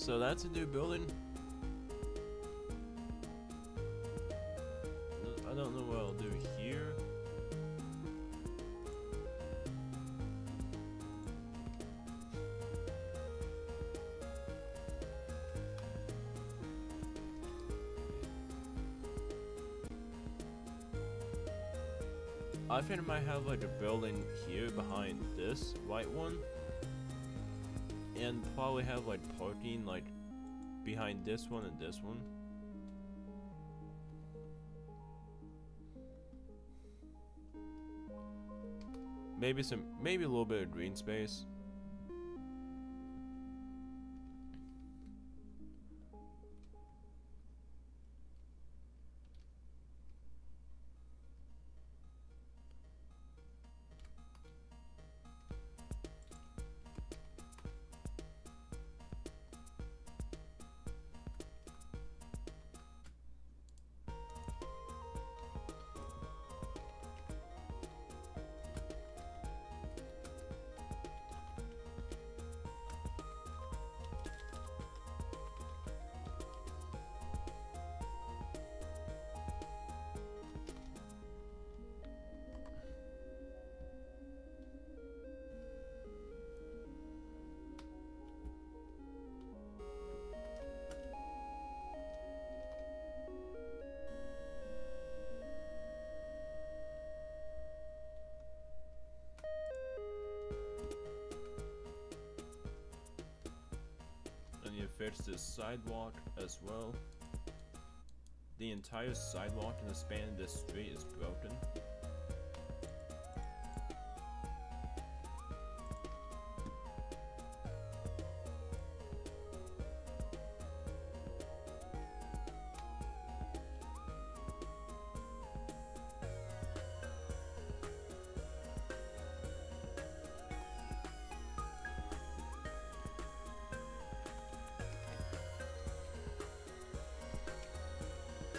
So that's a new building. I don't know what I'll do here. I think I might have like a building here behind this white one. And probably have like parking like behind this one and this one. Maybe a little bit of green space. You fix this sidewalk as well. The entire sidewalk in the span of this street is broken.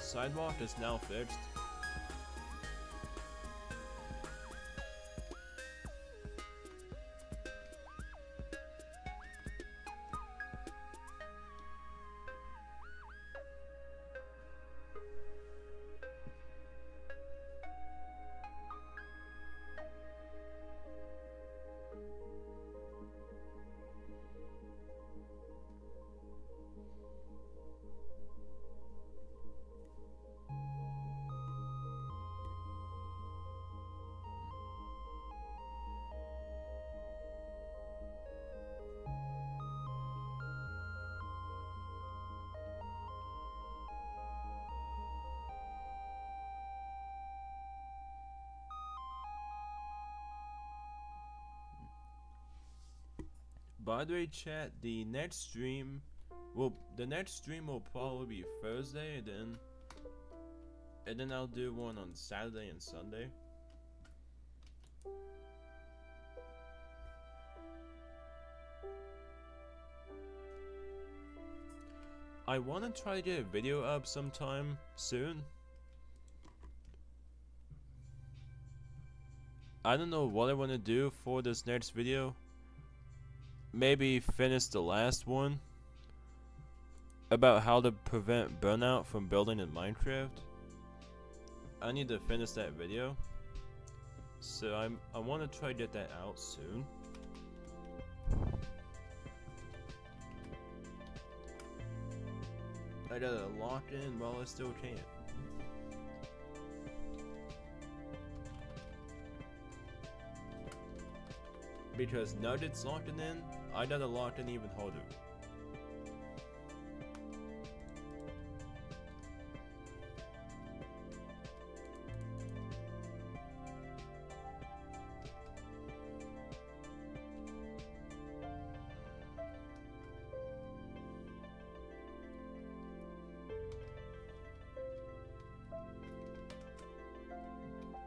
Sidewalk is now fixed. By the way, chat, the next stream will probably be Thursday, and then I'll do one on Saturday and Sunday. I want to try to get a video up sometime soon. I don't know what I want to do for this next video. Maybe finish the last one about how to prevent burnout from building in Minecraft. I need to finish that video, so I want to try to get that out soon. I gotta lock in while I still can. Because now that it's locked in, I gotta lock in even harder.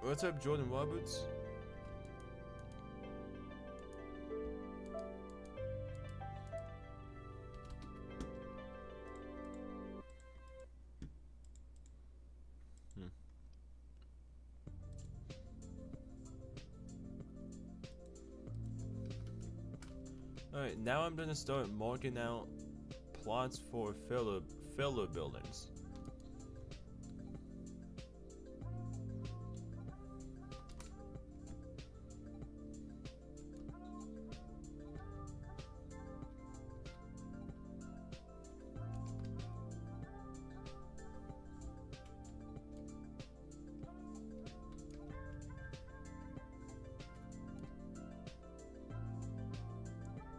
What's up, Jordan Roberts? Alright, now I'm gonna start marking out plots for filler buildings.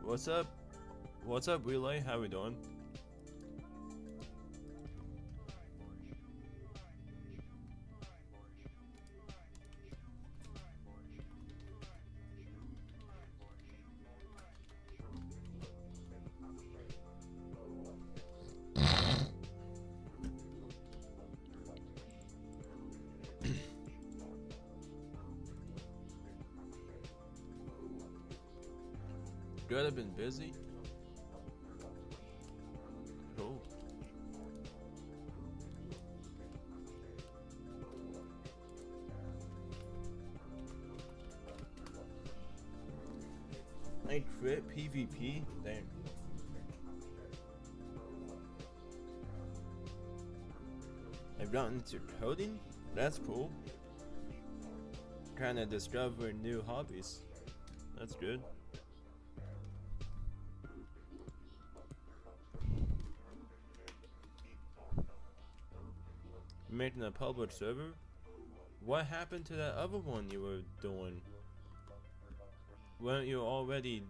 What's up? What's up, Relay? How we doing? Good, I've been busy. Cool. I crit PvP? Damn. I've gotten into coding? That's cool. Kinda discovering new hobbies. That's good. Making a public server? What happened to that other one you were doing? Weren't you already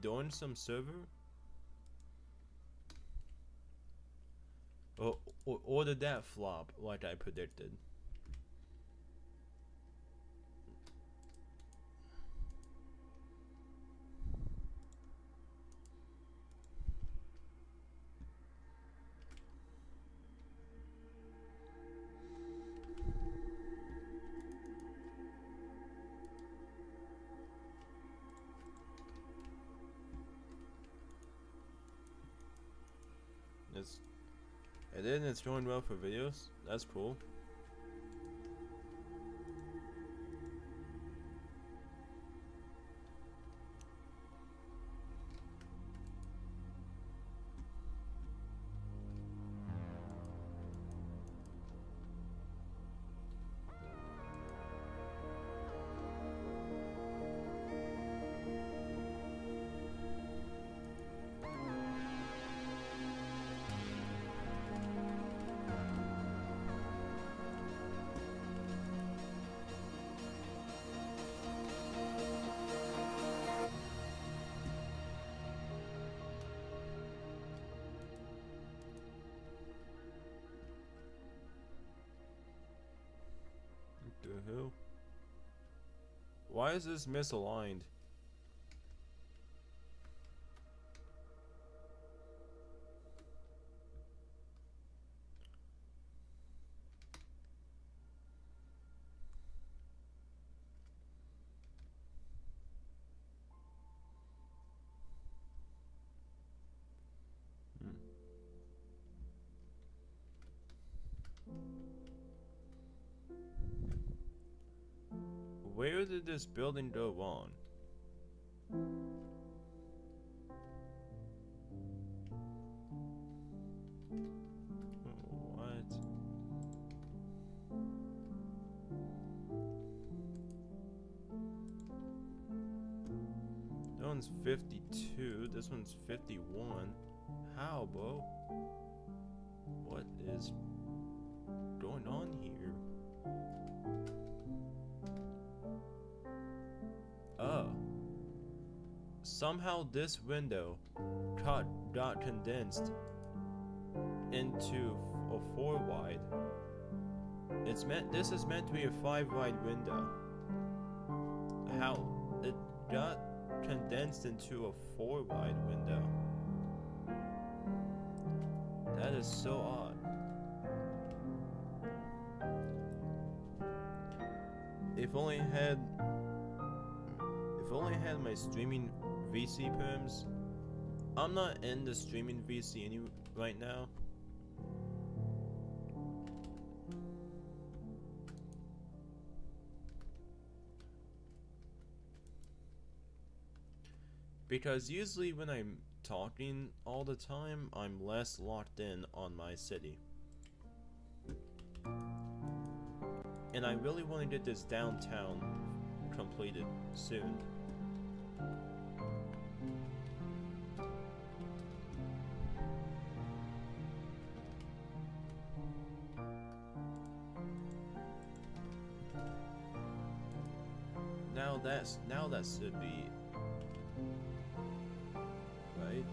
doing some server? Or did that flop like I predicted? It's going well for videos. That's cool. The hell? Why is this misaligned? Where did this building go wrong? What? That one's 52, this one's 51. How, bro? What is going on here? Somehow this window got condensed into a 4 wide. This is meant to be a 5 wide window. How it got condensed into a 4 wide window. That is so odd. If only I had my streaming VC perms. I'm not in the streaming VC right now. Because usually when I'm talking all the time, I'm less locked in on my city. And I really want to get this downtown completed soon. Now that should be right.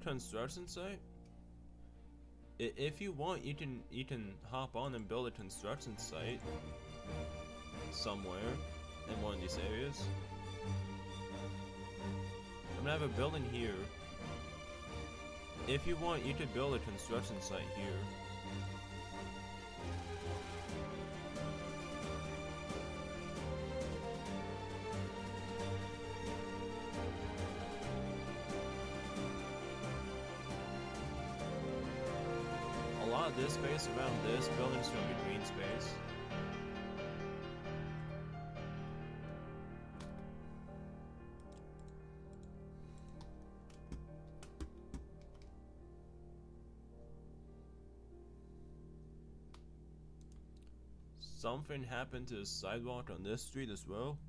Construction site? If you want, you can hop on and build a construction site somewhere in one of these areas. I'm gonna have a building here. If you want, you could build a construction site here. This space around this building's gonna be green space. Something happened to the sidewalk on this street as well.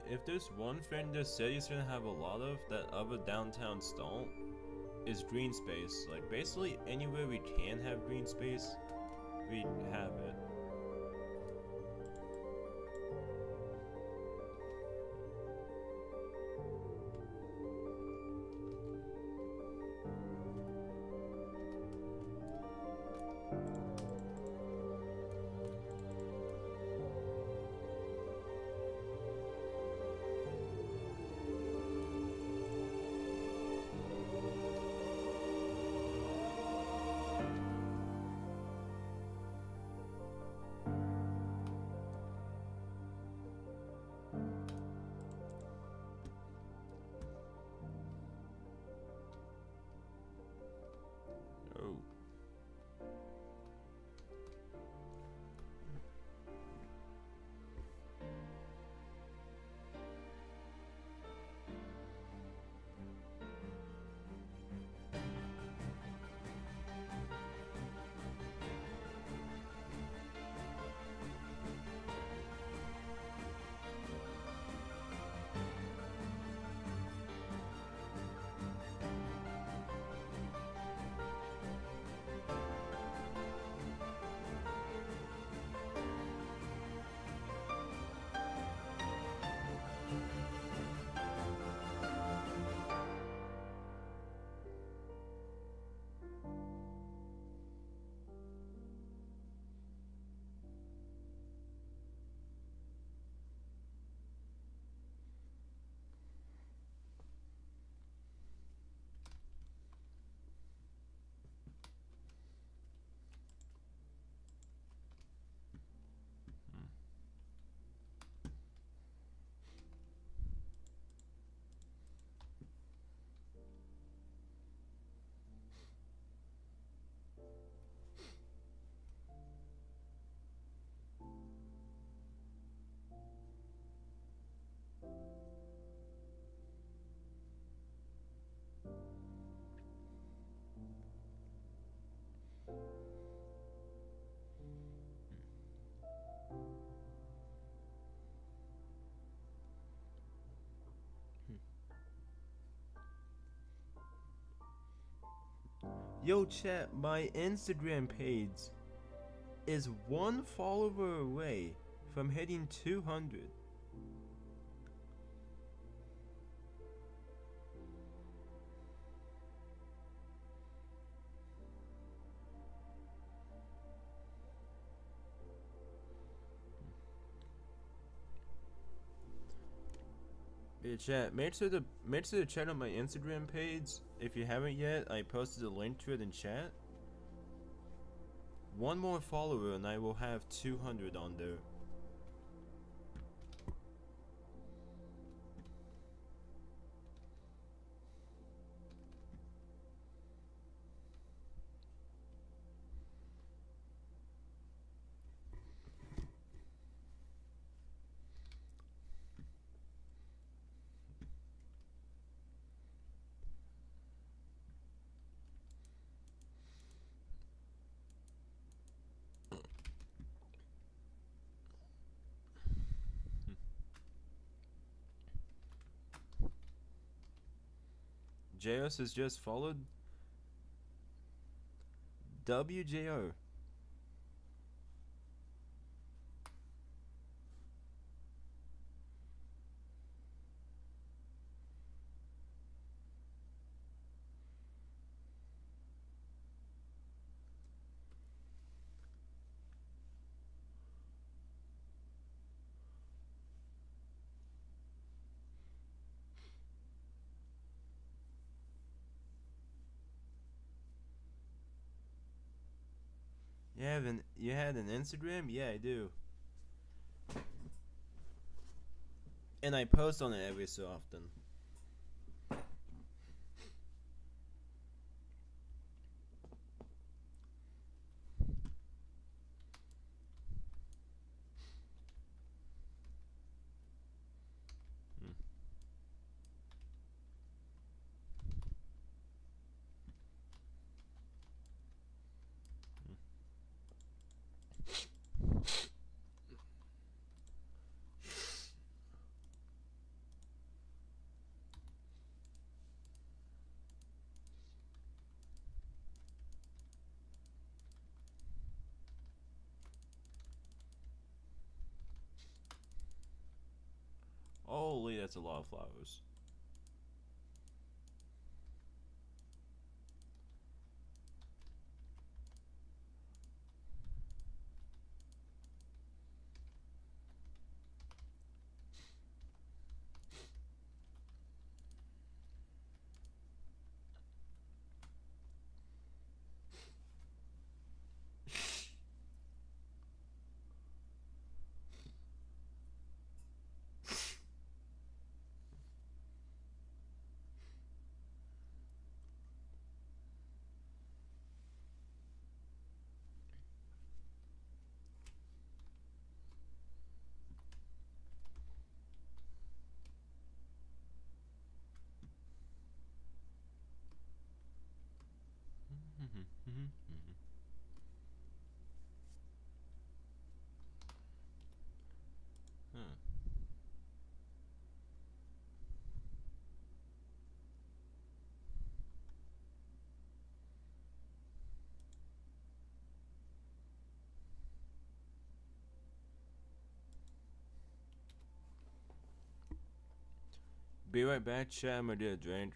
If there's one thing this city's gonna have a lot of that other downtowns don't, is green space. Like, basically anywhere we can have green space, we have it. Yo, chat, my Instagram page is 1 follower away from hitting 200. Hey, chat, make sure to check out my Instagram page. If you haven't yet, I posted a link to it in chat. 1 more follower and I will have 200 on there. JS has just followed. WJO. You had an Instagram? Yeah, I do. And I post on it every so often. Holy, that's a lot of flowers. Huh. Be right back, chat. I'm gonna do a drink.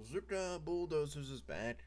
Bazooka bulldozers is back.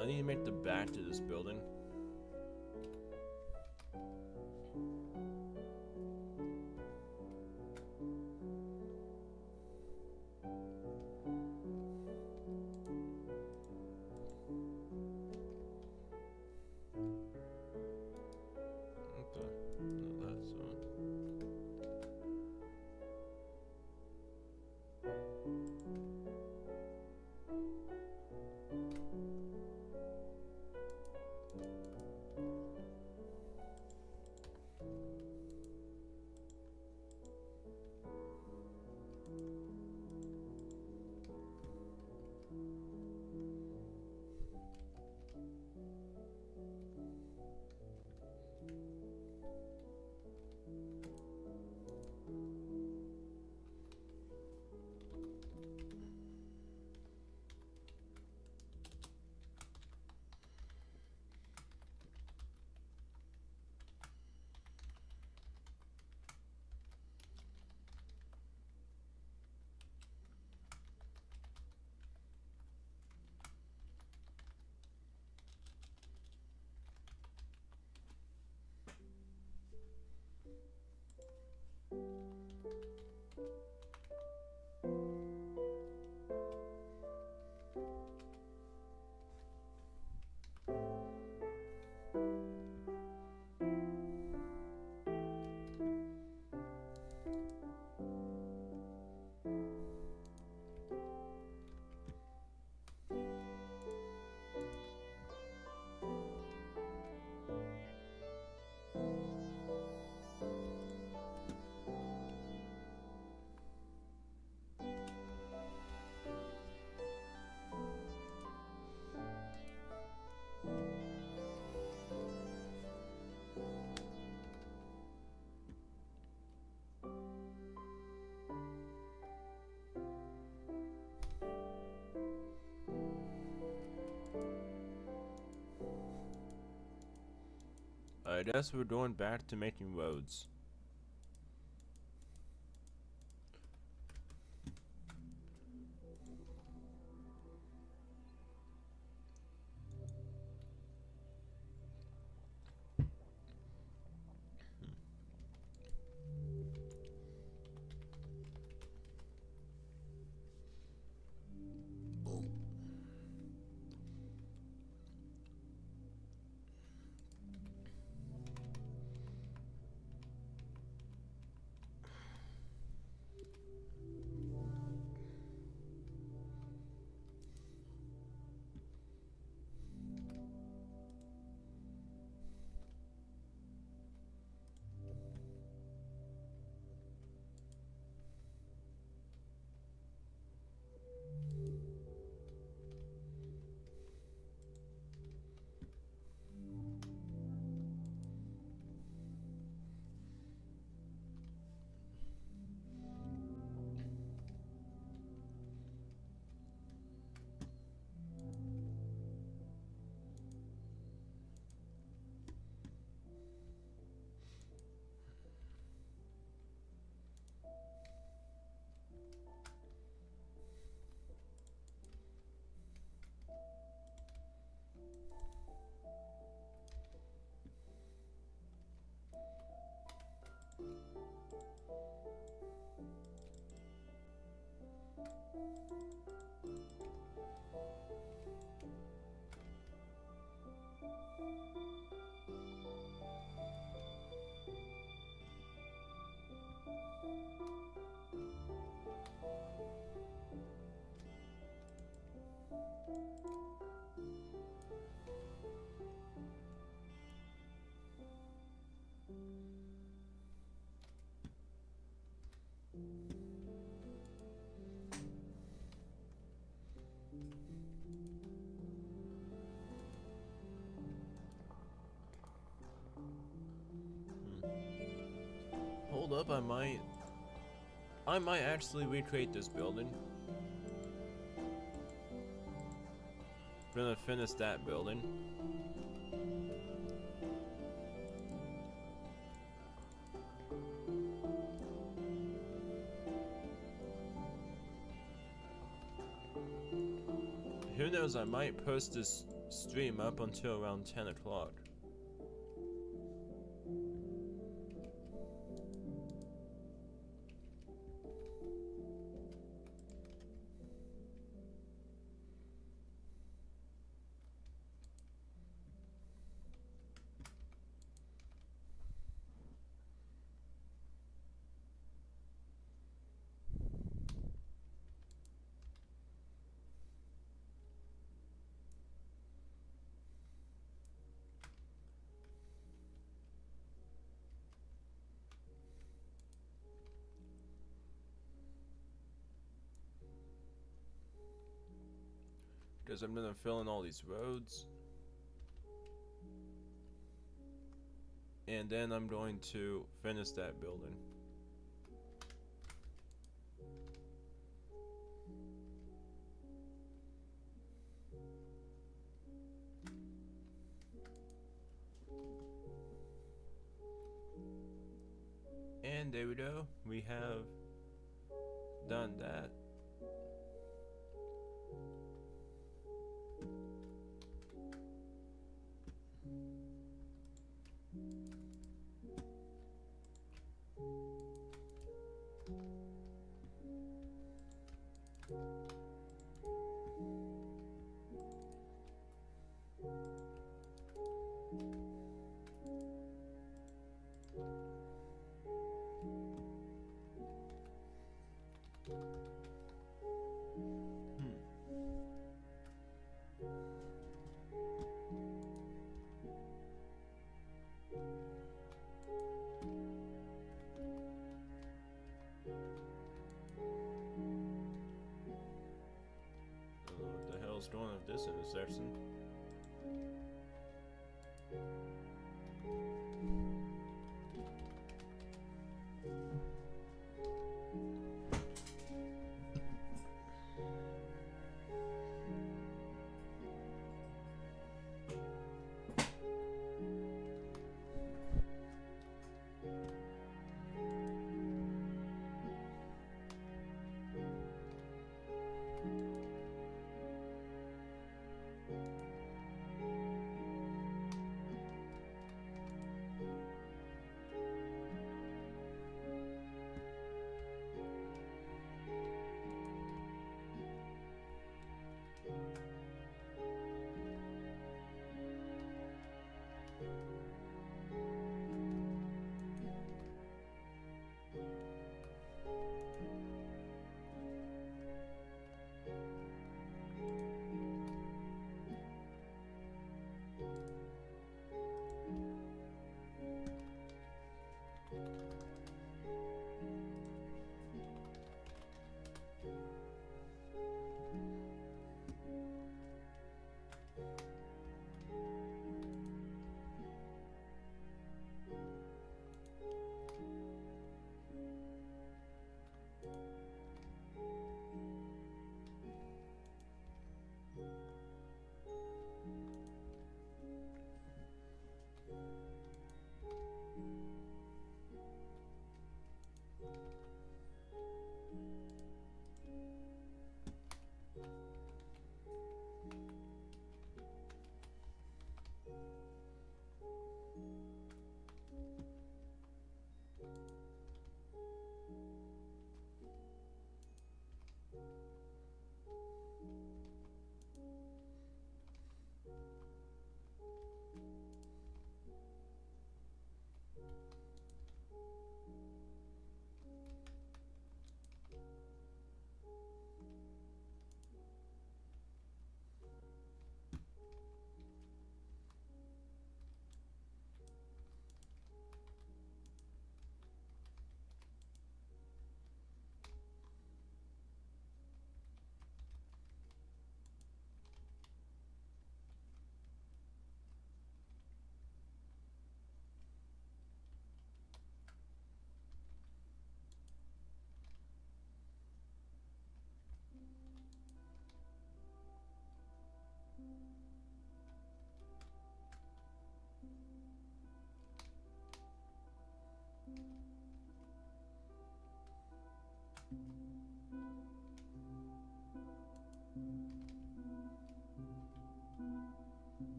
I need to make the back to this building. I guess we're going back to making roads. up, I might actually recreate this building. Gonna finish that building. Who knows, I might post this stream up until around 10 o'clock. Because I'm gonna fill in all these roads. And then I'm going to finish that building. And there we go. We have done that. What's going on with this intersection?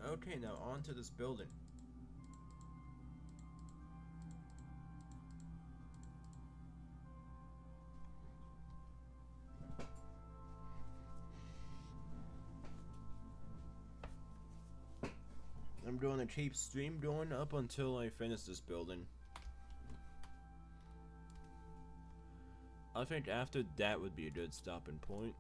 Okay, now on to this building. I'm doing a cheap stream doing up until I finish this building. I think after that would be a good stopping point.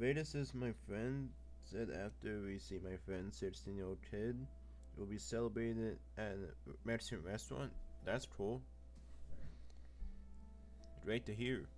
Vedas is my friend said after we see my friend's 16-year-old kid, we'll be celebrating at a Mexican restaurant. That's cool. Great to hear.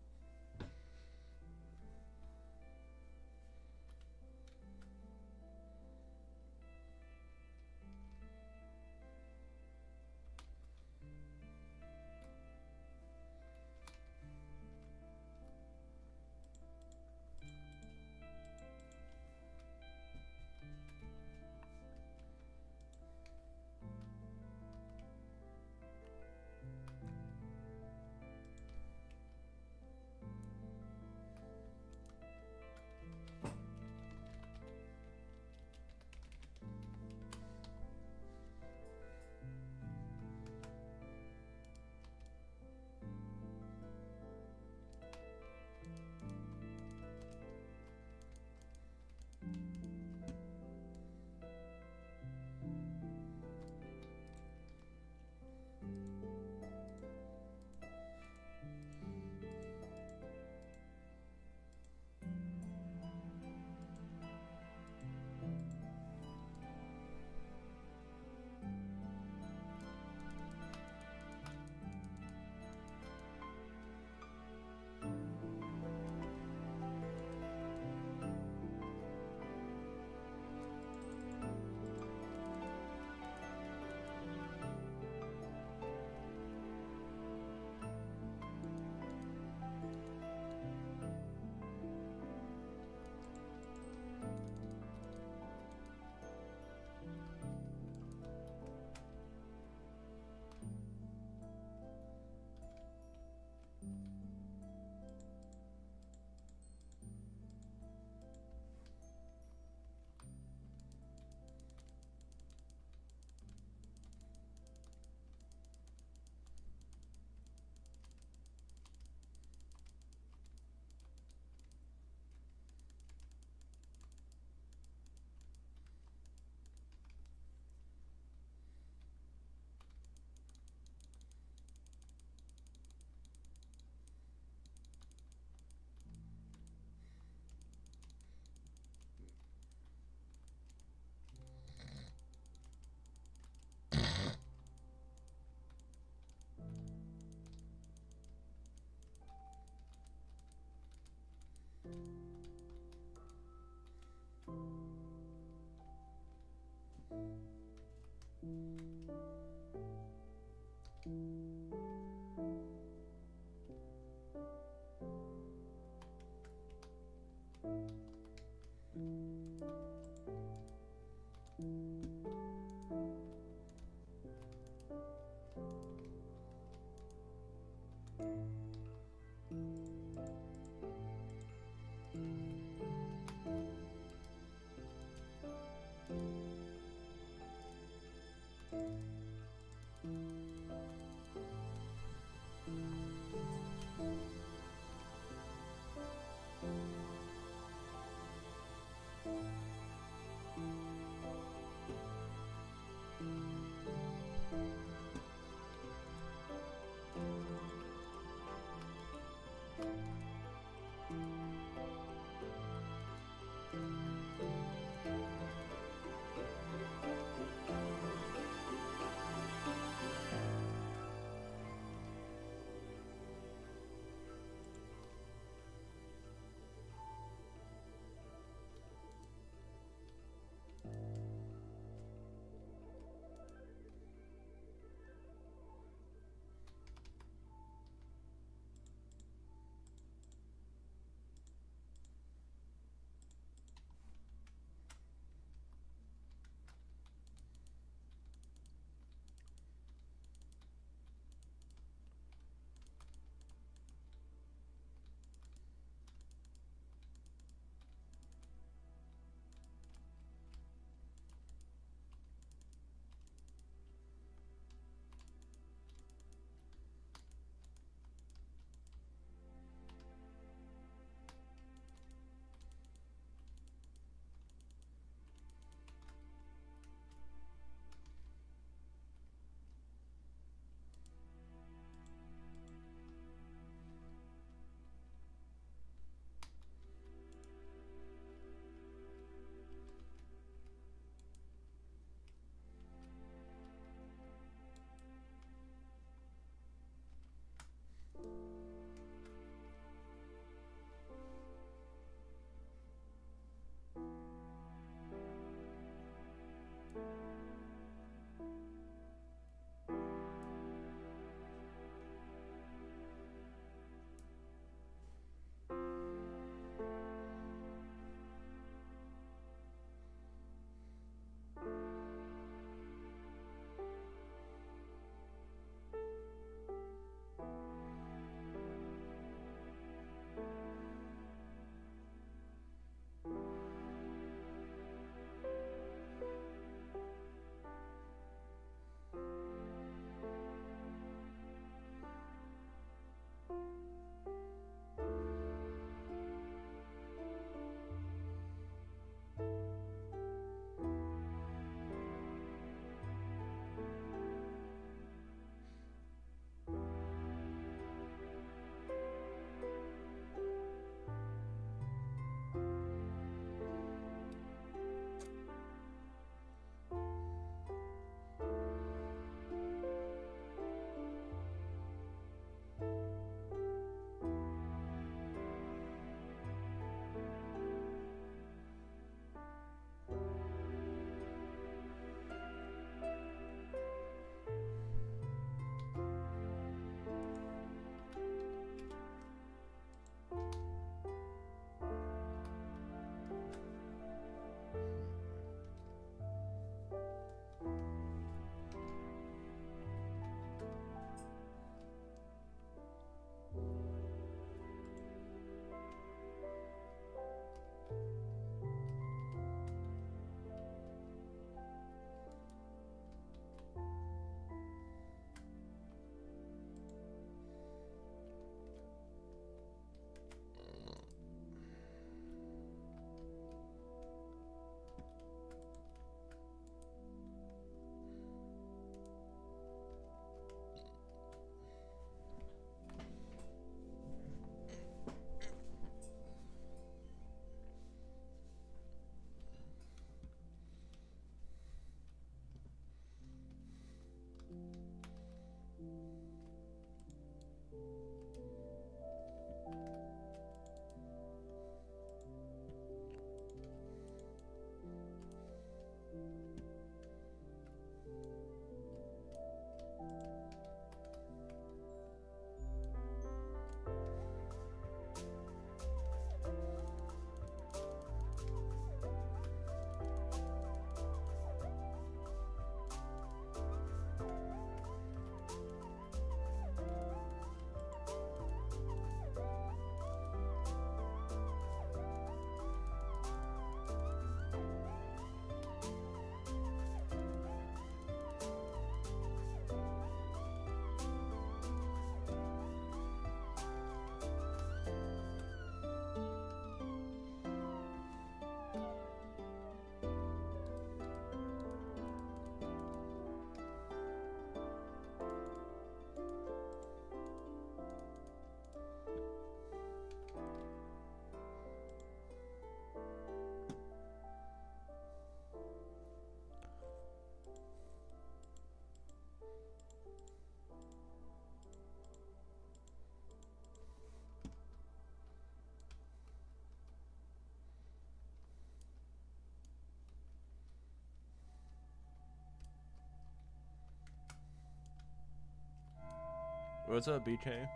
What's up, BK?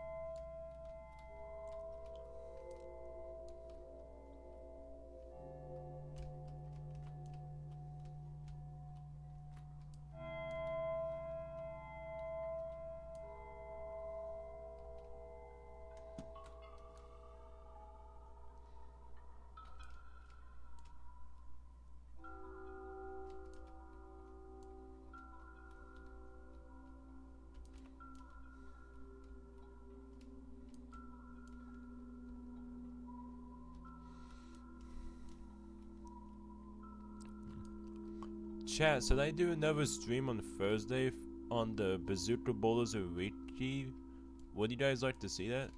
Chat, should I do another stream on Thursday on the Bazooka Bowlers of Reiki? Would you guys like to see that?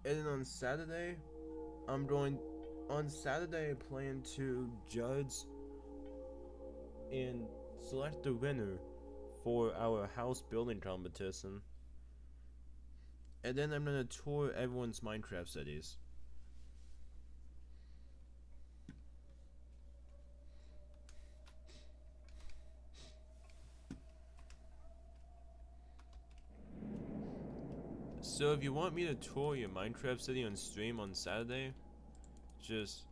And then on Saturday, I plan to judge and select the winner for our house building competition. And then I'm gonna tour everyone's Minecraft cities. So if you want me to tour your Minecraft city on stream on Saturday, just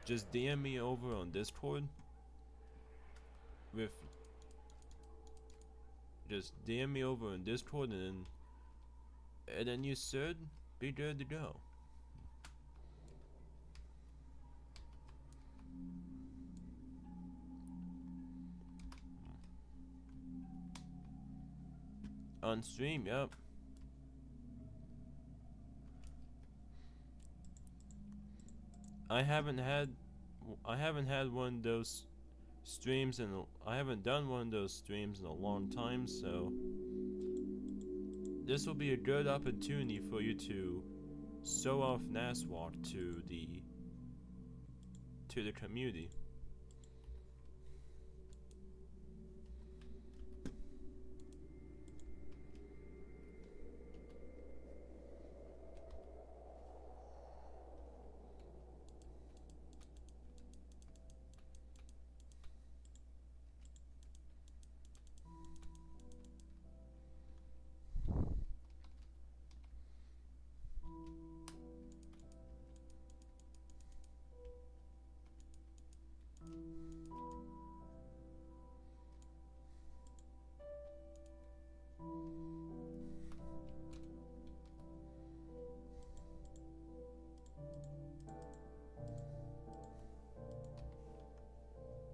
DM me over on Discord with just DM me over on Discord and then you should be good to go. On stream, yep. I haven't had one of those streams I haven't done one of those streams in a long time, so this will be a good opportunity for you to show off Naswalk to the community.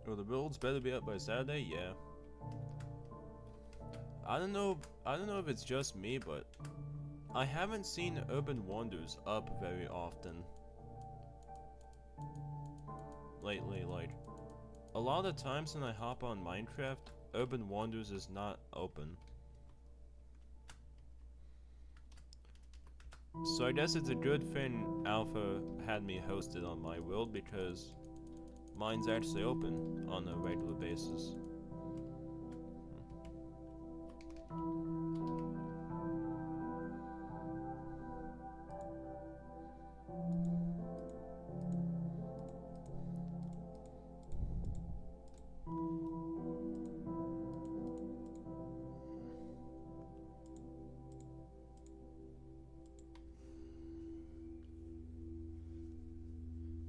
Well, the builds better be up by Saturday, yeah. I don't know if it's just me, but I haven't seen Urban Wonders up very often lately. Like, a lot of the times when I hop on Minecraft, Urban Wonders is not open. So I guess it's a good thing Alpha had me hosted on my world, because mine's actually open on a regular basis.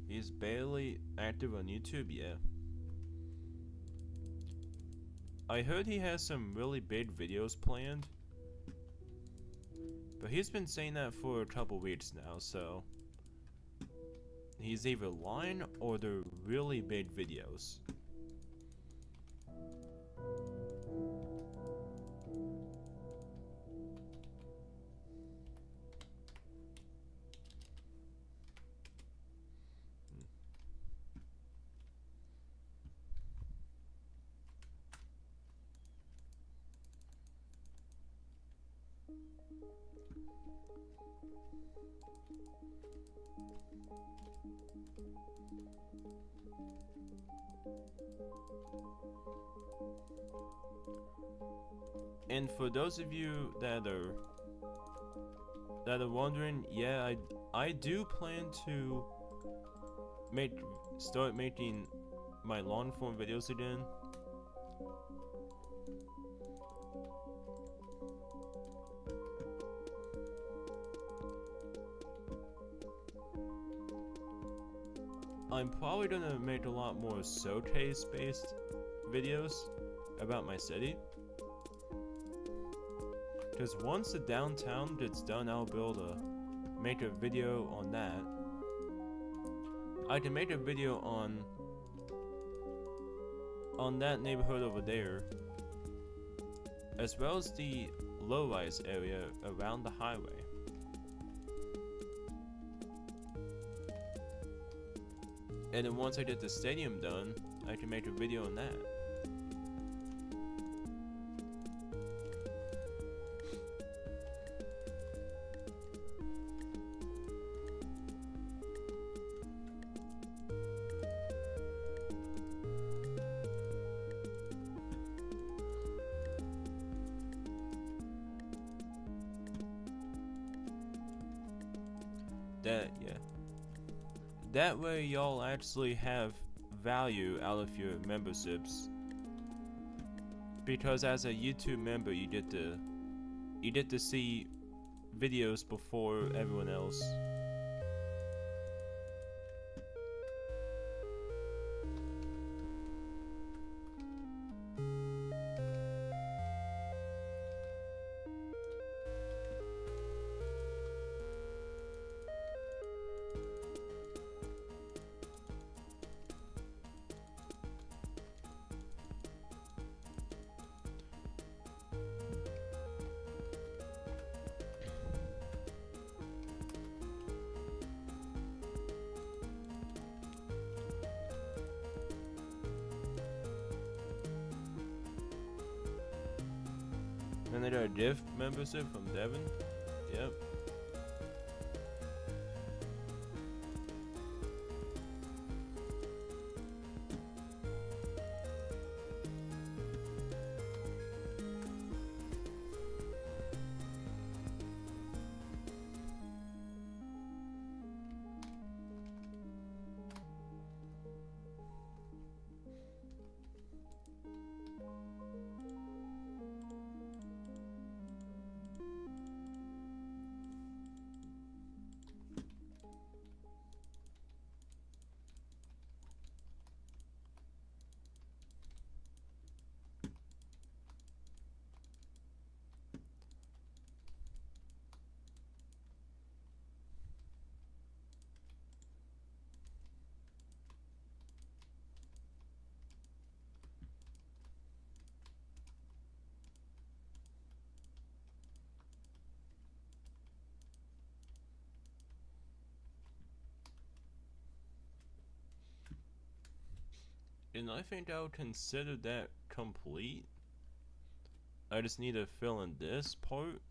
He's barely active on YouTube, yeah. I heard he has some really big videos planned, but he's been saying that for a couple weeks now, so he's either lying or they're really big videos. And for those of you that are wondering, yeah, I do plan to start making my long form videos again. I'm probably gonna make a lot more showcase based videos about my city. Because once the downtown gets done, I'll be able to make a video on that. I can make a video on that neighborhood over there, as well as the low-rise area around the highway. And then once I get the stadium done, I can make a video on that. That way y'all actually have value out of your memberships. Because as a YouTube member, you get to see videos before everyone else. And I got a gift membership from Devin. Yep. And I think I would consider that complete. I just need to fill in this part.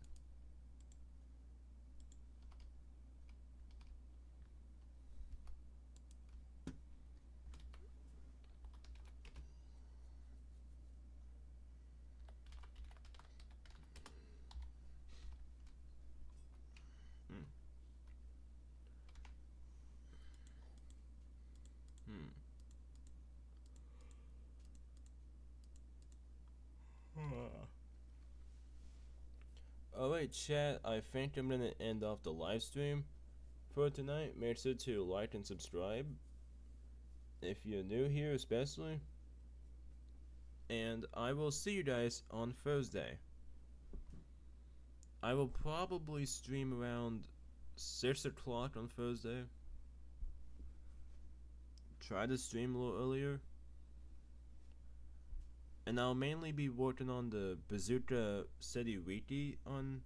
Alright chat, I think I'm gonna end off the live stream for tonight. Make sure to like and subscribe if you're new here especially. And I will see you guys on Thursday. I will probably stream around 6 o'clock on Thursday. Try to stream a little earlier. And I'll mainly be working on the Bazooka City Wiki on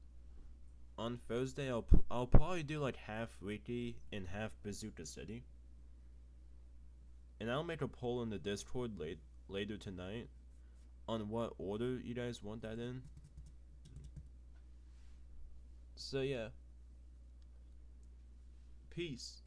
Thursday. I'll probably do like half Wiki and half Bazooka City. And I'll make a poll in the Discord later tonight on what order you guys want that in. So yeah. Peace.